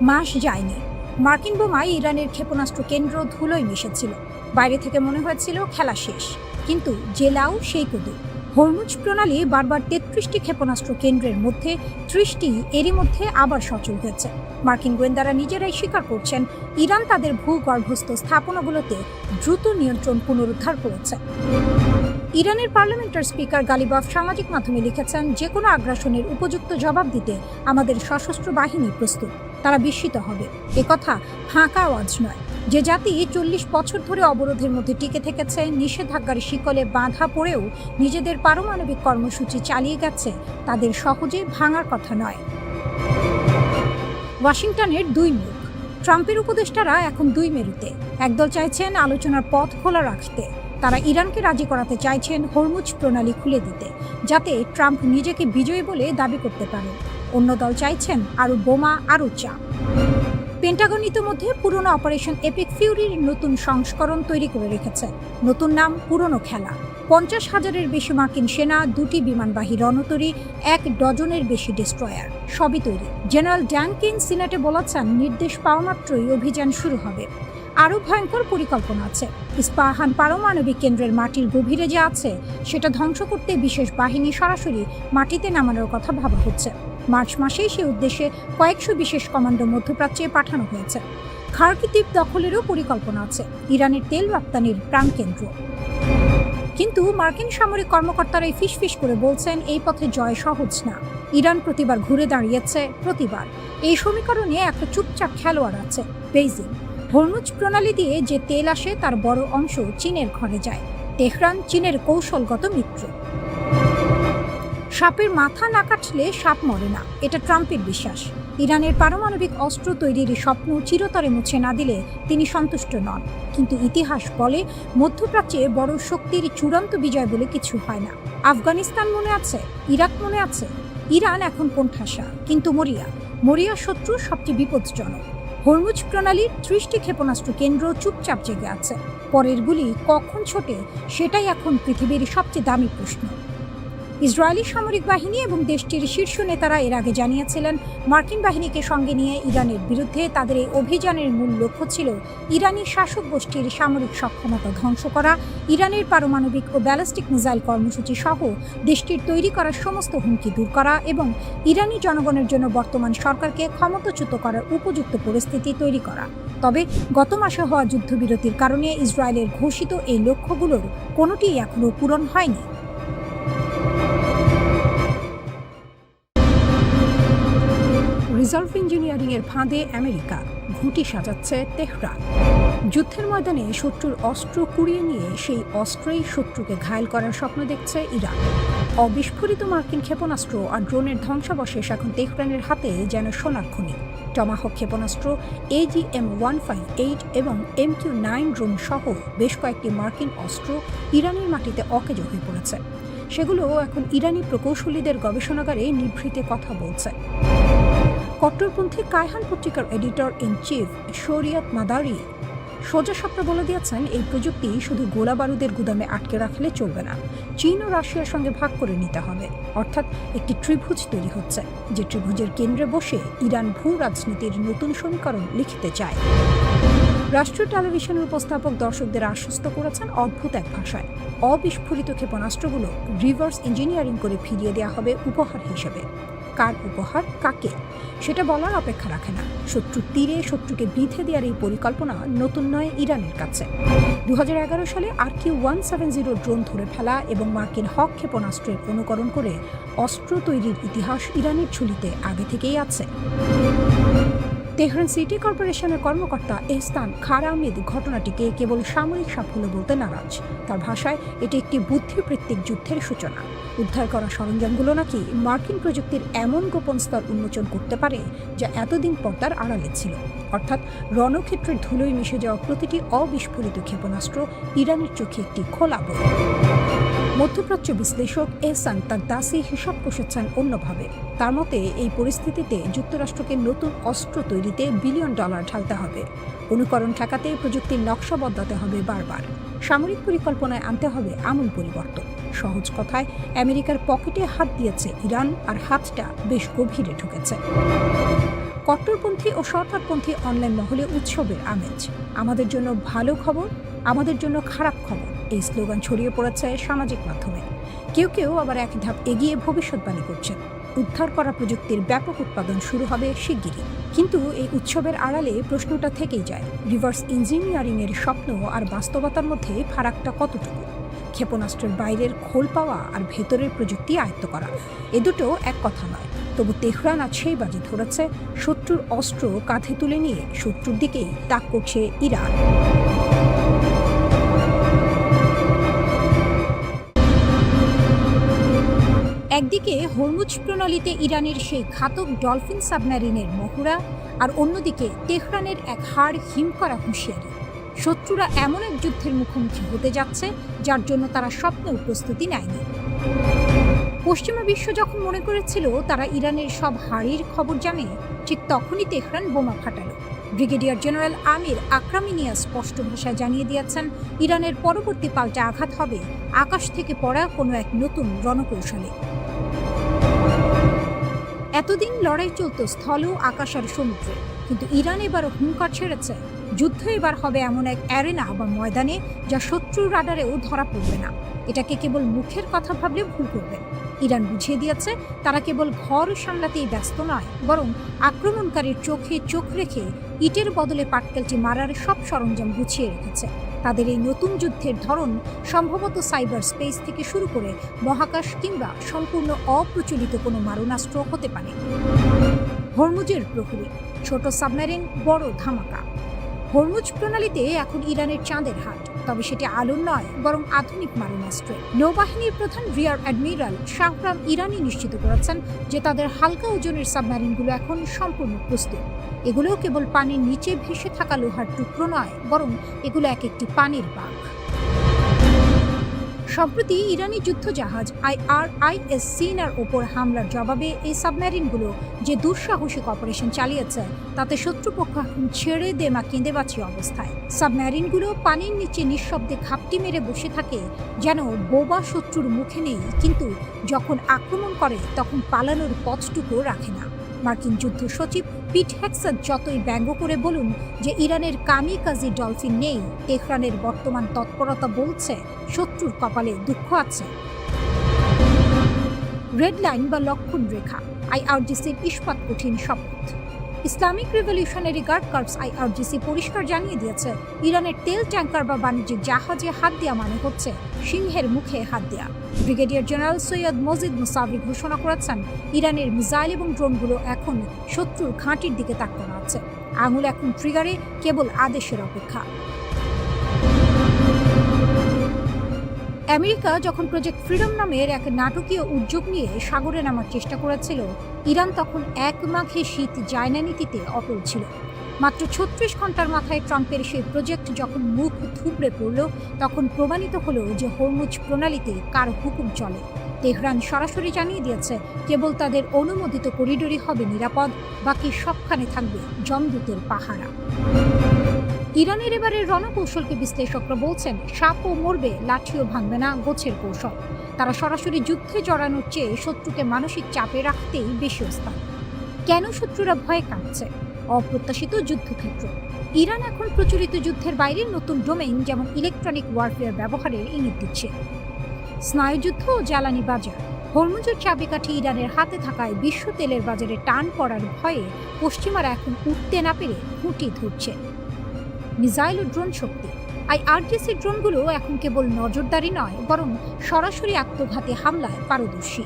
মাস যায়নি, মার্কিন বোমায় ইরানের ক্ষেপণাস্ত্র কেন্দ্র ধুলোয় মিশেছিল। বাইরে থেকে মনে হয়েছিল খেলা শেষ, কিন্তু যে লাউ সেই কদু। হরমুজ প্রণালী বারবার 33টি ক্ষেপণাস্ত্র কেন্দ্রের মধ্যে 30টি এরই মধ্যে আবার সচল হয়েছে। মার্কিন গোয়েন্দারা নিজেরাই স্বীকার করছেন, ইরান তাদের ভূগর্ভস্থ স্থাপনাগুলোতে দ্রুত নিয়ন্ত্রণ পুনরুদ্ধার করেছে। ইরানের পার্লামেন্টের স্পিকার গালিবাফ সামাজিক মাধ্যমে লিখেছেন, যে কোনো আগ্রাসনের উপযুক্ত জবাব দিতে আমাদের সশস্ত্র বাহিনী প্রস্তুত, তারা বিস্মিত হবে। একথা ফাঁকা আওয়াজ নয়। যে জাতি 40 বছর ধরে অবরোধের মধ্যে টিকে থেকেছে, নিষেধাজ্ঞার শিকলে বাঁধা পড়েও নিজেদের পারমাণবিক কর্মসূচি চালিয়ে গেছে, তাদের সহজে ভাঙার কথা নয়। ওয়াশিংটনের দুই মুখ, ট্রাম্পের উপদেষ্টারা এখন দুই মেরুতে। একদল চাইছেন আলোচনার পথ খোলা রাখতে, তারা ইরানকে রাজি করাতে চাইছেন হরমুজ প্রণালী খুলে দিতে, যাতে ট্রাম্প নিজেকে বিজয়ী বলে দাবি করতে পারেন। অন্য দল চাইছেন আরও বোমা, আরও চাপ। পেন্টাগন ইতিমধ্যে পুরনো অপারেশন এপিক ফিউরির নতুন সংস্করণ তৈরি করে রেখেছে। নতুন নাম, পুরনো খেলা। 50,000-এর বেশি মার্কিন সেনা, 2টি বিমানবাহী রণতরী, 1 ডজনের বেশি ডেস্ট্রয়ার, সবই তৈরি। জেনারেল ড্যানকিন সিনেটে বলেছেন, নির্দেশ পাওয়া মাত্রই অভিযান শুরু হবে। আরও ভয়ঙ্কর পরিকল্পনা আছে। ইস্পাহান পারমাণবিক কেন্দ্রের মাটির গভীরে যে আছে, সেটা ধ্বংস করতে বিশেষ বাহিনী সরাসরি মাটিতে নামানোর কথা ভাবা হচ্ছে। মার্চ মাসেই সে উদ্দেশ্যে কয়েকশো বিশেষ কমান্ডো মধ্যপ্রাচ্যে পাঠানো হয়েছে। খার্কি দ্বীপ দখলেরও পরিকল্পনা আছে, ইরানের তেল রপ্তানির প্রাণকেন্দ্র। কিন্তু মার্কিন সামরিক কর্মকর্তারা ফিসফিস করে বলছেন, এই পথে জয় সহজ না। ইরান প্রতিবার ঘুরে দাঁড়িয়েছে, প্রতিবার। এই সমীকরণে একটা চুপচাপ খেলোয়াড় আছে, বেইজিং। হরমুজ প্রণালী দিয়ে যে তেল আসে তার বড় অংশ চীনের ঘরে যায়। তেহরান চীনের কৌশলগত মিত্র। সাপের মাথা না কাটলে সাপ মরে না, এটা ট্রাম্পের বিশ্বাস। ইরানের পারমাণবিক অস্ত্র তৈরির স্বপ্ন চিরতরে মুছে না দিলে তিনি সন্তুষ্ট নন। কিন্তু ইতিহাস বলে, মধ্যপ্রাচ্যে বড় শক্তির চূড়ান্ত বিজয় বলে কিছু হয় না। আফগানিস্তান মনে আছে, ইরাক মনে আছে। ইরান এখন কোণঠাসা, কিন্তু মরিয়া শত্রু সবচেয়ে বিপজ্জনক। হরমুজ প্রণালীর 30টি ক্ষেপণাস্ত্র কেন্দ্র চুপচাপ জেগে আছে। পরের গুলি কখন ছোটে, সেটাই এখন পৃথিবীর সবচেয়ে দামি প্রশ্ন। ইসরায়েলি সামরিক বাহিনী এবং দেশটির শীর্ষ নেতারা এর আগে জানিয়েছিলেন, মার্কিন বাহিনীকে সঙ্গে নিয়ে ইরানের বিরুদ্ধে তাদের এই অভিযানের মূল লক্ষ্য ছিল ইরানি শাসক গোষ্ঠীর সামরিক সক্ষমতা ধ্বংস করা, ইরানের পারমাণবিক ও ব্যালিস্টিক মিসাইল কর্মসূচি সহ দেশটির তৈরি করা সমস্ত হুমকি দূর করা এবং ইরানি জনগণের জন্য বর্তমান সরকারকে ক্ষমতাচ্যুত করার উপযুক্ত পরিস্থিতি তৈরি করা। তবে গত মাসে হওয়া যুদ্ধবিরতির কারণে ইসরায়েলের ঘোষিত এই লক্ষ্যগুলোর কোনোটিই এখনও পূরণ হয়নি। রিজার্ভ ইঞ্জিনিয়ারিংয়ের ফাঁদে আমেরিকা, ঘুঁটি সাজাচ্ছে তেহরান। যুদ্ধের ময়দানে শত্রুর অস্ত্র কুড়িয়ে নিয়ে সেই অস্ত্রেই শত্রুকে ঘায়েল করার স্বপ্ন দেখছে ইরান। অবিস্ফোরিত মার্কিন ক্ষেপণাস্ত্র আর ড্রোনের ধ্বংসাবশেষ এখন তেহরানের হাতে যেন সোনার খনি। টমাহক ক্ষেপণাস্ত্র, AGM-158 এবং MQ-9 ড্রোন সহ বেশ কয়েকটি মার্কিন অস্ত্র ইরানের মাটিতে অকেজ হয়ে পড়েছে। সেগুলো এখন ইরানি প্রকৌশলীদের গবেষণাগারে নিভৃতে কথা বলছে। কট্টরপন্থী কায়হান পত্রিকার এডিটর ইন চিফ শরিয়ত মাদারি সোজা সাপটা বলে দিয়েছেন, এই প্রযুক্তি শুধু গোলা বারুদের গুদামে আটকে রাখলে চলবে না, চীন ও রাশিয়ার সঙ্গে ভাগ করে নিতে হবে। অর্থাৎ একটি ত্রিভুজ তৈরি হচ্ছে, যে ত্রিভুজের কেন্দ্রে বসে ইরান ভূ রাজনীতির নতুন সমীকরণ লিখতে চায়। রাষ্ট্রীয় টেলিভিশনের উপস্থাপক দর্শকদের আশ্বস্ত করেছেন অদ্ভুত এক ভাষায়, অবিস্ফোরিত ক্ষেপণাস্ত্রগুলো রিভার্স ইঞ্জিনিয়ারিং করে ফিরিয়ে দেওয়া হবে উপহার হিসেবে। কার উপহার কাকে সেটা বলার অপেক্ষা রাখে না। শত্রুর তীরে শত্রুকে বিঁধে দেওয়ার এই পরিকল্পনা নতুন নয় ইরানের কাছে। 2011 সালে RQ-170 ড্রোন ধরে ফেলা এবং মার্কিন হক ক্ষেপণাস্ত্রের অনুকরণ করে অস্ত্র তৈরির ইতিহাস ইরানের ঝুলিতে আগে থেকেই আছে। তেহরান সিটি কর্পোরেশনের কর্মকর্তা এহসান খারামিদ ঘটনাটিকে কেবল সামরিক সাফল্য বলতে নারাজ। তার ভাষায় এটি একটি বুদ্ধিবৃত্তিক যুদ্ধের সূচনা। উদ্ধার করা সরঞ্জামগুলো নাকি মার্কিন প্রযুক্তির এমন গোপন স্তর উন্মোচন করতে পারে যা এতদিন পর্দার আড়ালে ছিল। অর্থাৎ রণক্ষেত্রের ধুলোয় মিশে যাওয়া প্রতিটি অবিস্ফোরিত ক্ষেপণাস্ত্র ইরানের চোখে একটি খোলা বই। মধ্যপ্রাচ্য বিশ্লেষক এহসান তার দাসী হিসাব কষেছেন অন্যভাবে। তার মতে এই পরিস্থিতিতে যুক্তরাষ্ট্রকে নতুন অস্ত্র তৈরিতে বিলিয়ন ডলার ঢালতে হবে। অনুকরণ ঠেকাতে প্রযুক্তির নকশা বদলাতে হবে বারবার। সামরিক পরিকল্পনায় আনতে হবে আমূল পরিবর্তন। সহজ কথায় আমেরিকার পকেটে হাত দিয়েছে ইরান, আর হাতটা বেশ গভীরে ঢুকেছে। কট্টরপন্থী ও সরকারপন্থী অনলাইন মহলে উৎসবের আমেজ। আমাদের জন্য ভালো খবর, আমাদের জন্য খারাপ খবর, এই স্লোগান ছড়িয়ে পড়েছে সামাজিক মাধ্যমে। কেউ কেউ আবার এক ধাপ এগিয়ে ভবিষ্যৎবাণী করছেন, উদ্ধার করা প্রযুক্তির ব্যাপক উৎপাদন শুরু হবে শিগগিরই। কিন্তু এই উৎসবের আড়ালে প্রশ্নটা থেকেই যায়, রিভার্স ইঞ্জিনিয়ারিং এর স্বপ্ন আর বাস্তবতার মধ্যে ফারাকটা কতটুকু? ক্ষেপণাস্ত্রের বাইরের খোল পাওয়া আর ভেতরের প্রযুক্তি আয়ত্ত করা, এ দুটো এক কথা নয়। তবু তেহরান আজ সেই বাজি ধরেছে, শত্রুর অস্ত্র কাঁধে তুলে নিয়ে শত্রুর দিকেই তাক করছে ইরান। একদিকে হরমুজ প্রণালীতে ইরানের সেই ঘাতক ডলফিন সাবমেরিনের মহড়া, আর অন্যদিকে তেহরানের এক হাড় হিম করা হুঁশিয়ারি। শত্রুরা এমন এক যুদ্ধের মুখোমুখি হতে যাচ্ছে যার জন্য তারা স্বপ্নেও প্রস্তুতি নেয়নি। পশ্চিমা বিশ্ব যখন মনে করেছিল তারা ইরানের সব হাড়ির খবর জানে, ঠিক তখনই তেহরান বোমা ফাটালো। ব্রিগেডিয়ার জেনারেল আমির আকরামিনিয়া স্পষ্ট ভাষায় জানিয়ে দিয়েছেন, ইরানের পরবর্তী পাল্টা আঘাত হবে আকাশ থেকে পড়া কোনো এক নতুন রণকৌশলে। এতদিন লড়াই চলত স্থল, আকাশ আর সমুদ্রে, কিন্তু ইরান এবারও হুঙ্কার ছেড়েছে। যুদ্ধ এবার হবে এমন এক অ্যারেনা বা ময়দানে যা শত্রুর রাডারেও ধরা পড়বে না। এটাকে কেবল মুখের কথা ভাবলে ভুল করবেন। ইরান বুঝিয়ে দিয়েছে তারা কেবল ঘর সামলাতেই ব্যস্ত নয়, বরং আক্রমণকারীর চোখে চোখ রেখে ইটের বদলে পাটকেলটি মারার সব সরঞ্জাম গুছিয়ে রেখেছে। তাদের এই নতুন যুদ্ধের ধরন সম্ভবত সাইবার স্পেস থেকে শুরু করে মহাকাশ কিংবা সম্পূর্ণ অপ্রচলিত কোনো মারণাস্ত্র হতে পারে। হরমুজের প্রহরী, ছোট সাবমেরিন, বড় ধামাকা। হরমুজ প্রণালীতে এখন ইরানের চাঁদের হাট, তবে সেটি আলোর নয় বরং আধুনিক মারণাস্ত্রে। নৌবাহিনীর প্রধান রিয়ার অ্যাডমিরাল শাহরাম ইরানি নিশ্চিত করেছেন যে তাদের হালকা ওজনের সাবমেরিনগুলো এখন সম্পূর্ণ প্রস্তুত। এগুলো কেবল পানির নিচে ভেসে থাকা লোহার টুকরো নয়, বরং এগুলো এক একটি পানির বাঘ। সম্প্রতি ইরানি যুদ্ধজাহাজ IRIS সিনার ওপর হামলার জবাবে এই সাবমেরিনগুলো যে দুঃসাহসিক অপারেশন চালিয়েছে তাতে শত্রুপক্ষ এখন ছেড়ে দেমা কেঁদে বাঁচি অবস্থায়। সাবমেরিনগুলো পানির নিচে নিঃশব্দে ঘাপটি মেরে বসে থাকে, যেন বোবা শত্রুর মুখে নেই, কিন্তু যখন আক্রমণ করে তখন পালানোর পথটুকু রাখে না। মার্কিন যুদ্ধ সচিব পিট হেক্সাট যতই ব্যঙ্গ করে বলুন যে ইরানের কামিকাজি ডলফিন নেই, তেহরানের বর্তমান তৎপরতা বলছে শত্রুর কপালে দুঃখ আছে। রেড লাইন বা লক্ষণ রেখা, IRGCর ইস্পাত কঠিন শপথ। Islamic Revolutionary Guard Corps IRGC পরিষ্কার জানিয়ে দিয়েছে, ইরানের তেল ট্যাঙ্কার বা বাণিজ্যিক জাহাজে হাত দেওয়া মানে হচ্ছে সিংহের মুখে হাত দেওয়া। Brigadier general Syed Majid Musavi ঘোষণা করেছেন, ইরানের মিসাইল এবং ড্রোনগুলো এখন শত্রুর ঘাঁটির দিকে তাকানো আছে। আঙুল এখন ট্রিগারে, কেবল আদেশের অপেক্ষা। আমেরিকা যখন প্রজেক্ট ফ্রিডম নামের এক নাটকীয় উদ্যোগ নিয়ে সাগরে নামার চেষ্টা করেছিল, ইরান তখন এক মাঘে শীত যায় না নীতিতে অটল ছিল। মাত্র 36 ঘন্টার মাথায় ট্রাম্পের সেই প্রজেক্ট যখন মুখ থুবড়ে পড়ল, তখন প্রমাণিত হলো যে হরমুজ প্রণালীতে কার হুকুম চলে। তেহরান সরাসরি জানিয়ে দিয়েছে, কেবল তাদের অনুমোদিত করিডোরই হবে নিরাপদ, বাকি সবখানে থাকবে যমদূতের পাহারা। ইরানের এবারের রণকৌশলকে বিশ্লেষকরা বলছেন, সাপও মরবে, লাঠিও ভাঙবে না, গোছের কৌশল। তারা সরাসরি যুদ্ধে জড়ানোর চেয়ে শত্রুকে মানসিক চাপে রাখতেই বেশি ওস্তাদ। কেন শত্রুরা ভয়ে কাঁপছে? অপ্রত্যাশিত যুদ্ধক্ষেত্র। ইরান এখন প্রচলিত যুদ্ধের বাইরে নতুন ডোমেইন যেমন ইলেকট্রনিক ওয়ারফেয়ার ব্যবহারের ইঙ্গিত দিচ্ছে। স্নায়ুযুদ্ধ ও জ্বালানি বাজার। হরমুজের চাবিকাঠি ইরানের হাতে থাকায় বিশ্ব তেলের বাজারে টান পড়ার ভয়ে পশ্চিমারা এখন উঠতে না পেরে খুঁটি ধরছে। মিসাইল ও ড্রোন শক্তি। IRGC ড্রোনগুলো এখন কেবল নজরদারি নয়, বরং সরাসরি আত্মঘাতী হামলায় পারদর্শী।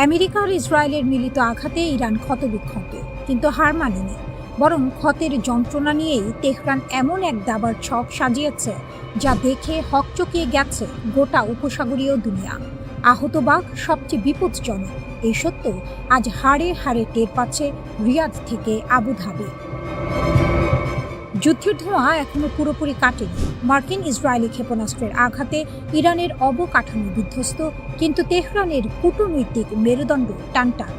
আমেরিকা আর ইসরায়েলের মিলিত আঘাতে ইরান ক্ষতবিক্ষত, কিন্তু হার মানেনি। বরং ক্ষতের যন্ত্রণা নিয়েই তেহরান এমন এক দাবার ছক সাজিয়েছে যা দেখে হকচকিয়ে গেছে গোটা উপসাগরীয় দুনিয়া। আহত বাঘ সবচেয়ে বিপজ্জনক, এই সত্য আজ হাড়ে হাড়ে টের পাচ্ছে রিয়াদ থেকে আবুধাবি। যুদ্ধের ধোঁয়া এখনো পুরোপুরি কাটেনি। মার্কিন ইসরায়েলি ক্ষেপণাস্ত্রের আঘাতে ইরানের অবকাঠামো বিধ্বস্ত, কিন্তু তেহরানের কূটনৈতিক মেরুদণ্ড টানটান।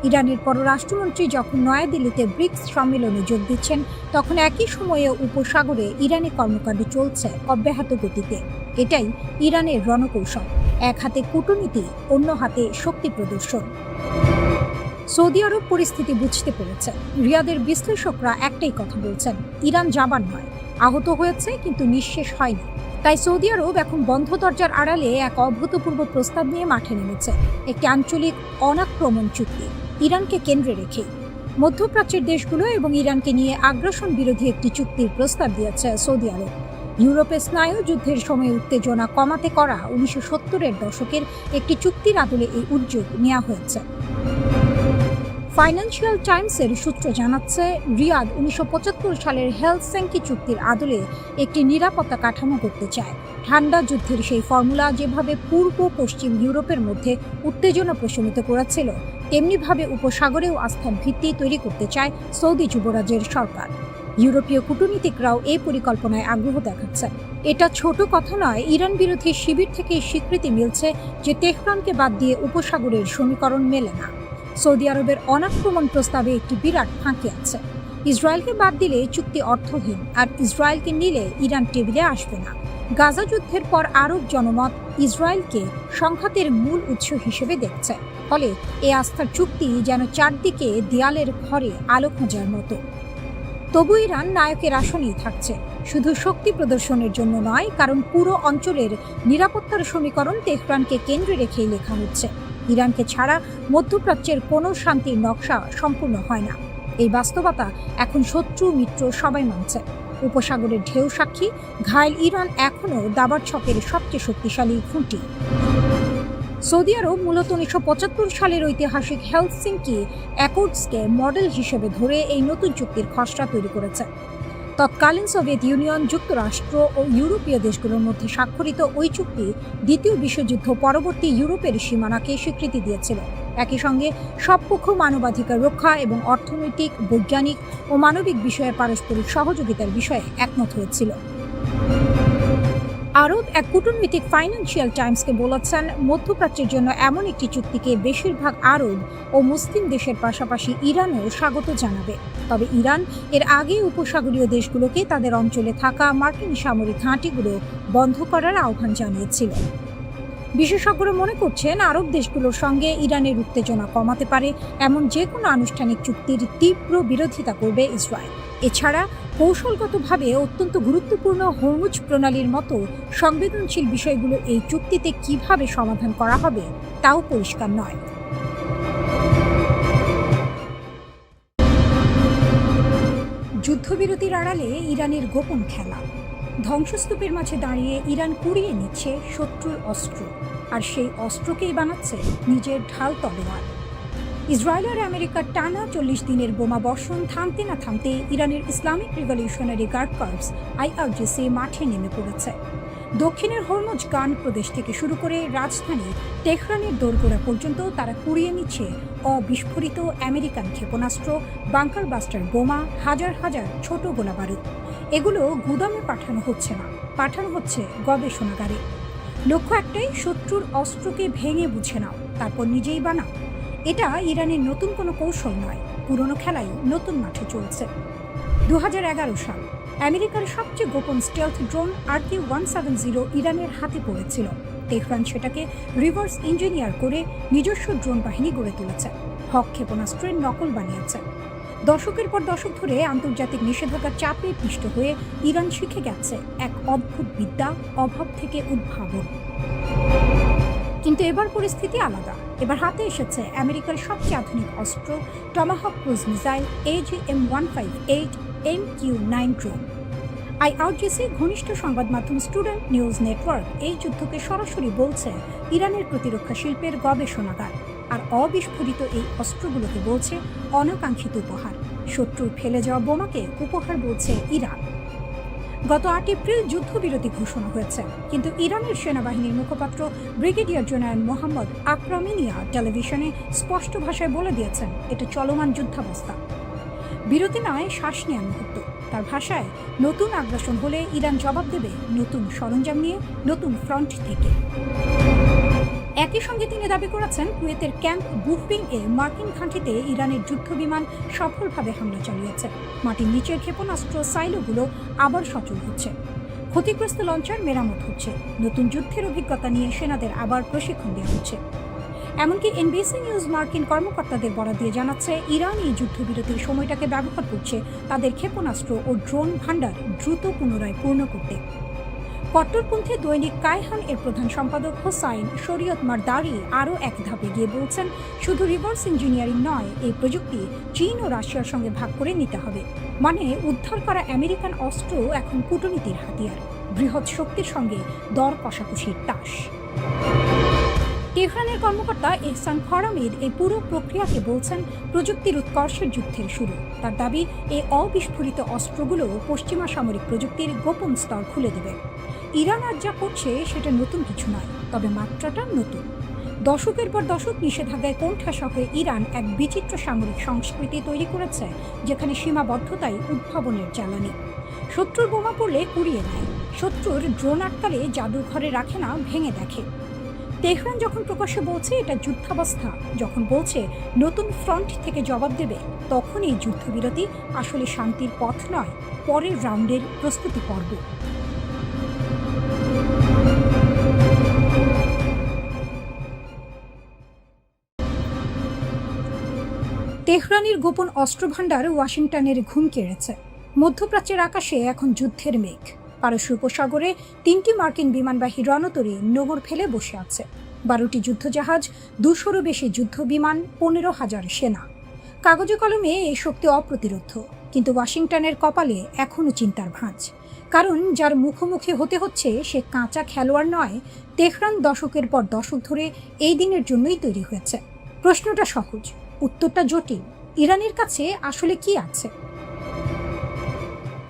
ইরানের পররাষ্ট্রমন্ত্রী যখন নয়াদিল্লিতে ব্রিক্স সম্মেলনে যোগ দিচ্ছেন, তখন একই সময়ে উপসাগরে ইরানি কর্মকাণ্ড চলছে অব্যাহত গতিতে। এটাই ইরানের রণকৌশল, এক হাতে কূটনীতি, অন্য হাতে শক্তি প্রদর্শন। সৌদি আরব পরিস্থিতি বুঝতে পেরেছে। রিয়াদের বিশ্লেষকরা একটাই কথা বলছেন, ইরান জাবান নয়, আহত হয়েছে কিন্তু নিঃশেষ হয়নি। তাই সৌদি আরব এখন বন্ধ দরজার আড়ালে এক অভূতপূর্ব প্রস্তাব নিয়ে মাঠে নেমেছে, একটি আঞ্চলিক অনাক্রমণ চুক্তি, ইরানকে কেন্দ্রে রেখেই। মধ্যপ্রাচ্যের দেশগুলো এবং ইরানকে নিয়ে আগ্রাসন বিরোধী একটি চুক্তির প্রস্তাব দিয়েছে সৌদি আরব। ইউরোপে স্নায়ু যুদ্ধের সময় উত্তেজনা কমাতে করা 1970-এর দশকের একটি চুক্তির আদলে এই উদ্যোগ নেওয়া হয়েছে। ফাইন্যান্সিয়াল টাইমসের সূত্র জানাচ্ছে, রিয়াদ 1975 সালের হেলসিঙ্কি চুক্তির আদলে একটি নিরাপত্তা কাঠামো করতে চায়। ঠান্ডা যুদ্ধের সেই ফর্মুলা যেভাবে পূর্ব পশ্চিম ইউরোপের মধ্যে উত্তেজনা প্রশমিত করেছিল, তেমনিভাবে উপসাগরেও আস্থার ভিত্তি তৈরি করতে চায় সৌদি যুবরাজের সরকার। ইউরোপীয় কূটনীতিকরাও এই পরিকল্পনায় আগ্রহ দেখাচ্ছেন। এটা ছোট কথা নয়, ইরান বিরোধী শিবির থেকে স্বীকৃতি মিলছে যে তেহরানকে বাদ দিয়ে উপসাগরের সমীকরণ মেলে না। সৌদি আরবের অনাক্রমণ প্রস্তাবে একটি বিরাট ফাঁকি আছে। ইসরায়েলকে বাদ দিলে চুক্তি অর্থহীন, আর ইসরায়েলকে নিলে ইরান টেবিলে আসবে না। গাজা যুদ্ধের পর আরব জনমত ইসরায়েলকে সংঘাতের মূল উৎস হিসেবে দেখছে। ফলে এই আস্থার চুক্তি যেন চারদিকে দেয়ালের ঘরে আলো খোঁজার মতো। তবু ইরান নায়কের আসনেই থাকছে, শুধু শক্তি প্রদর্শনের জন্য নয়, কারণ পুরো অঞ্চলের নিরাপত্তার সমীকরণ তেহরানকে কেন্দ্রে রেখেই লেখা হচ্ছে। ইরানকে ছাড়া মধ্যপ্রাচ্যের কোনো শান্তির নকশা সম্পূর্ণ হয় না। এই বাস্তবতা এখন শত্রু মিত্র সবাই মানছে। উপসাগরের ঢেউ সাক্ষী, ঘায়েল ইরান এখনও দাবার ছকের সবচেয়ে শক্তিশালী খুঁটি। সৌদি আরব মূলত 1975 সালের ঐতিহাসিক হেলসিঙ্কি অ্যাকর্ডসকে মডেল হিসেবে ধরে এই নতুন চুক্তির খসড়া তৈরি করেছে। তৎকালীন সোভিয়েত ইউনিয়ন, যুক্তরাষ্ট্র ও ইউরোপীয় দেশগুলোর মধ্যে স্বাক্ষরিত ওই চুক্তি দ্বিতীয় বিশ্বযুদ্ধ পরবর্তী ইউরোপের সীমানাকে স্বীকৃতি দিয়েছিল। একই সঙ্গে সব পক্ষ মানবাধিকার রক্ষা এবং অর্থনৈতিক, বৈজ্ঞানিক ও মানবিক বিষয়ে পারস্পরিক সহযোগিতার বিষয়ে একমত হয়েছিল। আরব এক কূটনৈতিক ফাইন্যান্সিয়াল টাইমসকে বলেছেন, মধ্যপ্রাচ্যের জন্য এমন একটি চুক্তিকে বেশিরভাগ আরব ও মুসলিম দেশের পাশাপাশি ইরানও স্বাগত জানাবে। তবে ইরান এর আগে উপসাগরীয় দেশগুলোকে তাদের অঞ্চলে থাকা মার্কিন সামরিক ঘাঁটিগুলো বন্ধ করার আহ্বান জানিয়েছিল। বিশেষজ্ঞরা মনে করছেন, আরব দেশগুলোর সঙ্গে ইরানের উত্তেজনা কমাতে পারে এমন যে কোনো আনুষ্ঠানিক চুক্তির তীব্র বিরোধিতা করবে ইসরায়েল। এছাড়া কৌশলগতভাবে অত্যন্ত গুরুত্বপূর্ণ হরমুজ প্রণালীর মতো সংবেদনশীল বিষয়গুলো এই চুক্তিতে কিভাবে সমাধান করা হবে তাও পরিষ্কার নয়। যুদ্ধবিরতির আড়ালে ইরানের গোপন খেলা। ধ্বংসস্তূপের মাঝে দাঁড়িয়ে ইরান কুড়িয়ে নিচ্ছে শত্রুর অস্ত্র, আর সেই অস্ত্রকেই বানাচ্ছে নিজের ঢাল তলোয়ার। ইসরায়েল আর আমেরিকার টানা 40 দিনের বোমা বর্ষণ থামতে না থামতে ইরানের Islamic Revolutionary Guard Corps IRGC মাঠে নেমে পড়েছে। দক্ষিণের হরমুজগান প্রদেশ থেকে শুরু করে রাজধানী তেহরানের দোরগোড়া পর্যন্ত তারা কুড়িয়ে নিচ্ছে অবিস্ফোরিত আমেরিকান ক্ষেপণাস্ত্র, বাংকার বাস্টার বোমা, হাজার হাজার ছোট গোলাবারুদ। এগুলো গুদামে পাঠানো হচ্ছে না, পাঠানো হচ্ছে গবেষণাগারে। লক্ষ্য একটাই, শত্রুর অস্ত্রকে ভেঙে বুঝে নাও, তারপর নিজেই বানাও। এটা ইরানের নতুন কোনো কৌশল নয়, পুরনো খেলাই নতুন মাঠে চলছে। 2011 সাল আমেরিকার সবচেয়ে গোপন স্টেলথ ড্রোন RQ-170 ইরানের হাতে পড়েছিল। তেহরান সেটাকে রিভার্স ইঞ্জিনিয়ার করে নিজস্ব ড্রোন বাহিনী গড়ে তুলেছে, হক ক্ষেপণাস্ত্রের নকল বানিয়েছে। দশকের পর দশক ধরে আন্তর্জাতিক নিষেধাজ্ঞার চাপে পিষ্ট হয়ে ইরান শিখে গেছে এক অদ্ভুত বিদ্যা, অভাব থেকে উদ্ভাবন। কিন্তু এবার পরিস্থিতি আলাদা। এবার হাতে এসেছে আমেরিকার সবচেয়ে আধুনিক অস্ত্র, Tomahawk cruise missile AGM-158 MQ-9 drone. IRGC ঘনিষ্ঠ সংবাদ মাধ্যম স্টুডেন্ট নিউজ নেটওয়ার্ক এই যুদ্ধকে সরাসরি বলছে ইরানের প্রতিরক্ষা শিল্পের গবেষণাগার, আর অবিস্ফোরিত এই অস্ত্রগুলোকে বলছে অনাকাঙ্ক্ষিত উপহার। শত্রুর ফেলে যাওয়া বোমাকে উপহার বলছে ইরান। গত 8 এপ্রিল যুদ্ধবিরতি ঘোষণা হয়েছে, কিন্তু ইরানের সেনাবাহিনীর মুখপাত্র ব্রিগেডিয়ার জেনারেল মোহাম্মদ আকরামিনিয়া টেলিভিশনে স্পষ্ট ভাষায় বলে দিয়েছেন এটা চলমান যুদ্ধাবস্থা। বিরতি নয়, শ্বাস নেওয়ার মুহূর্ত। তার ভাষায়, নতুন আগ্রাসন হলে ইরান জবাব দেবে নতুন সরঞ্জাম নিয়ে, নতুন ফ্রন্ট থেকে। একই সঙ্গে তিনি দাবি করেছেন কুয়েতের ক্যাম্প বুফবিং এ মার্কিন ঘাঁটিতে ইরানের যুদ্ধবিমান সফলভাবে হামলা চালিয়েছে। মাটির নিচের ক্ষেপণাস্ত্র সাইলোগুলো আবার সচল হচ্ছে, ক্ষতিগ্রস্ত লঞ্চার মেরামত হচ্ছে, নতুন যুদ্ধের অভিজ্ঞতা নিয়ে সেনাদের আবার প্রশিক্ষণ দেওয়া হচ্ছে। এমনকি এনবিসি নিউজ মার্কিন কর্মকর্তাদের বরাত দিয়ে জানাচ্ছে ইরান এই যুদ্ধবিরতির সময়টাকে ব্যবহার করছে তাদের ক্ষেপণাস্ত্র ও ড্রোন ভান্ডার দ্রুত পুনরায় পূর্ণ করতে। কট্টরপন্থী দৈনিক কায়হান এর প্রধান সম্পাদক হোসাইন শরীয়ত মারদারি আরও এক ধাপে গিয়ে বলছেন, শুধু রিভার্স ইঞ্জিনিয়ারিং নয়, এই প্রযুক্তি চীন ও রাশিয়ার সঙ্গে ভাগ করে নিতে হবে। মানে উদ্ধার করা আমেরিকান অস্ত্র এখন কূটনীতির হাতিয়ার, বৃহৎ শক্তির সঙ্গে দর কষাকষির তাস। তেহরানের কর্মকর্তা এহসান খরামিদ এই পুরো প্রক্রিয়াকে বলছেন প্রযুক্তির উৎকর্ষের যুদ্ধের শুরু। তার দাবি, এই অবিস্ফোরিত অস্ত্রগুলো পশ্চিমা সামরিক প্রযুক্তির গোপন স্তর খুলে দেবে। ইরান আজ যা করছে সেটা নতুন কিছু নয়, তবে মাত্রাটা নতুন। দশকের পর দশক নিষেধাজ্ঞায় কোণঠাসা হয়ে ইরান এক বিচিত্র সামরিক সংস্কৃতি তৈরি করেছে, যেখানে সীমাবদ্ধতাই উদ্ভাবনের জ্বালানি। শত্রুর বোমা পড়লে কুড়িয়ে নেয়, শত্রুর ড্রোন আটকালে জাদুঘরে রাখে না, ভেঙে দেখে। তেহরান যখন প্রকাশ্যে বলছে এটা যুদ্ধাবস্থা, যখন বলছে নতুন ফ্রন্ট থেকে জবাব দেবে, তখন এই যুদ্ধবিরতি আসলে শান্তির পথ নয়, পরের রাউন্ডের প্রস্তুতি পর্ব। তেহরানের গোপন অস্ত্রভাণ্ডার ওয়াশিংটনের ঘুম কেড়েছে। মধ্যপ্রাচ্যের আকাশে এখন যুদ্ধের মেঘ। পারস্য উপসাগরে 3টি মার্কিন বিমানবাহী রণতরী নোঙর ফেলে বসে আছে, 12টি যুদ্ধজাহাজ, 200-রও বেশি যুদ্ধ বিমান, 15,000 সেনা। কাগজে কলমে এই শক্তি অপ্রতিরোধ্য, কিন্তু ওয়াশিংটনের কপালে এখনও চিন্তার ভাঁজ। কারণ যার মুখোমুখি হতে হচ্ছে সে কাঁচা খেলোয়াড় নয়। তেহরান দশকের পর দশক ধরে এই দিনের জন্যই তৈরি হয়েছে। প্রশ্নটা সহজ, উত্তরটা জটিল। ইরানের কাছে আসলে কি আছে?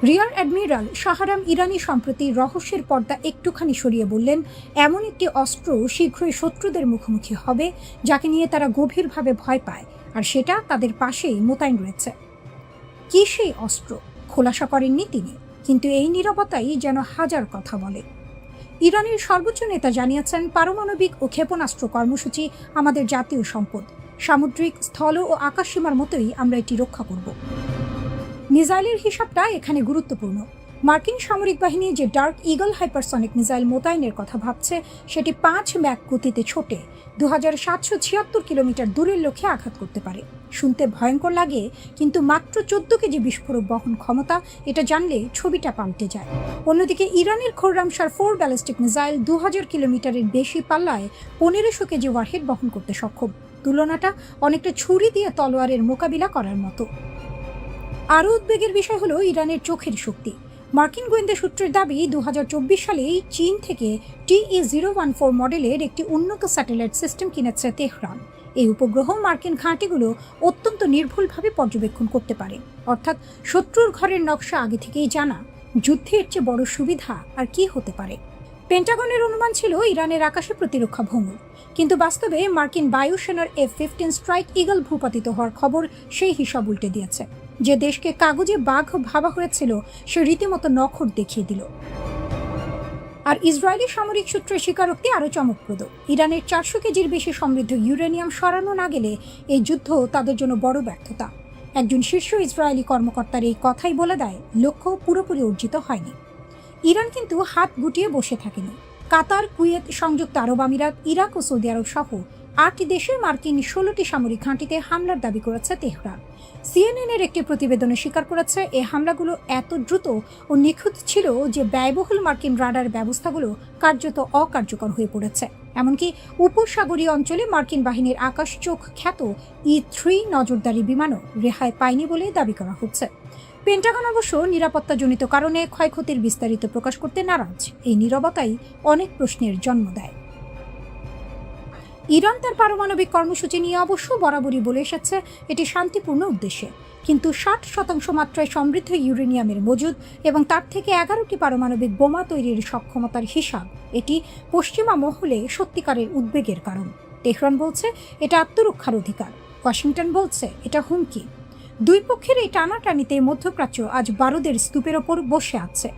রিয়ার অ্যাডমিরাল শাহরাম ইরানি সম্প্রতি রহস্যের পর্দা একটুখানি সরিয়ে বললেন, এমন একটি অস্ত্র শীঘ্রই শত্রুদের মুখোমুখি হবে যাকে নিয়ে তারা গভীরভাবে ভয় পায়, আর সেটা তাদের পাশেই মোতায়েন রয়েছে। কি সেই অস্ত্র খোলাসা করেননি তিনি, কিন্তু এই নীরবতাই যেন হাজার কথা বলে। ইরানের সর্বোচ্চ নেতা জানিয়েছেন, পারমাণবিক ও ক্ষেপণাস্ত্র কর্মসূচি আমাদের জাতীয় সম্পদ। সামুদ্রিক, স্থল ও আকাশসীমার মতোই আমরা এটি রক্ষা করব। মিসাইলের হিসাবটা এখানে গুরুত্বপূর্ণ। মার্কিন সামরিক বাহিনী যে ডার্ক ইগল হাইপারসনিক মিসাইল মোতায়েনের কথা ভাবছে, সেটি 5 ম্যাক গতিতে ছোটে 2776 কিলোমিটার দূরের লক্ষ্যে আঘাত করতে পারে। শুনতে ভয়ঙ্কর লাগে, কিন্তু মাত্র 14 কেজি বিস্ফোরক বহন ক্ষমতা, এটা জানলে ছবিটা পাল্টে যায়। অন্যদিকে ইরানের খোররামশার 4 ব্যালিস্টিক মিসাইল 2000 কিলোমিটারের বেশি পাল্লায় 1500 কেজি ওয়ারহেড বহন করতে সক্ষম। তুলনাটা অনেকটা ছুরি দিয়ে তলোয়ারের মোকাবিলা করার মতো। আরও উদ্বেগের বিষয় হলো ইরানের চোখের শক্তি। মার্কিন গোয়েন্দা সূত্রের দাবি, 2024 সালেই চীন থেকে TE-014 মডেলের একটি উন্নত স্যাটেলাইট সিস্টেম কিনেছে তেহরান। এই উপগ্রহ মার্কিন ঘাঁটিগুলো অত্যন্ত নির্ভুলভাবে পর্যবেক্ষণ করতে পারে, অর্থাৎ শত্রুর ঘরের নকশা আগে থেকেই জানা। যুদ্ধের চেয়ে বড় সুবিধা আর কি হতে পারে? পেন্টাগনের অনুমান ছিল ইরানের আকাশে প্রতিরক্ষা ভঙ্গুর, কিন্তু বাস্তবে মার্কিন বায়ুসেনার F-15 স্ট্রাইক ইগল ভূপাতিত হওয়ার খবর সেই হিসাব উল্টে দিয়েছে। যে দেশকে কাগজে বাঘ ভাবা হয়েছিল, সে রীতিমতো নখর দেখিয়ে দিল। আর ইসরায়েলি সামরিক সূত্রের স্বীকারোক্তি আরও চমকপ্রদ। ইরানের 400 কেজির বেশি সমৃদ্ধ ইউরেনিয়াম সরানো না গেলে এই যুদ্ধ তাদের জন্য বড় ব্যর্থতা। একজন শীর্ষ ইসরায়েলি কর্মকর্তার এই কথাই বলে দেয়, লক্ষ্য পুরোপুরি অর্জিত হয়নি। ইরান কিন্তু হাত গুটিয়ে বসে থাকেনি। কাতার, কুয়েত, সংযুক্ত আরব আমিরাত, ইরাক ও সৌদি আরব সহ 8 দেশে মার্কিন 16টি সামরিক ঘাঁটিতে হামলার দাবি করেছে তেহরান। সিএনএন-এর একটি প্রতিবেদনে স্বীকার করেছে এই হামলাগুলো এত দ্রুত ও নিখুঁত ছিল যে ব্যয়বহুল মার্কিন রাডার ব্যবস্থাগুলো কার্যত অকার্যকর হয়ে পড়েছে। এমনকি উপসাগরীয় অঞ্চলে মার্কিন বাহিনীর আকাশচোখ খ্যাত E-3 নজরদারি বিমানও রেহাই পায়নি বলে দাবি করা হচ্ছে। পেন্টাগন অবশ্য নিরাপত্তাজনিত কারণে ক্ষয়ক্ষতির বিস্তারিত প্রকাশ করতে নারাজ। এই নীরবতাই অনেক প্রশ্নের জন্ম দেয়। ইরান তার পারমাণবিক কর্মসূচি নিয়ে অবশ্য বরাবরই বলে এসেছে এটি শান্তিপূর্ণ উদ্দেশ্যে, কিন্তু 60% মাত্রায় সমৃদ্ধ ইউরেনিয়ামের মজুদ এবং তার থেকে 11টি পারমাণবিক বোমা তৈরির সক্ষমতার হিসাব এটি পশ্চিমা মহলে সত্যিকারের উদ্বেগের কারণ। তেহরান বলছে এটা আত্মরক্ষার অধিকার, ওয়াশিংটন বলছে এটা হুমকি। দুই পক্ষের এই টানাটানিতে মধ্যপ্রাচ্য আজ বারুদের স্তূপের ওপর বসে আছে।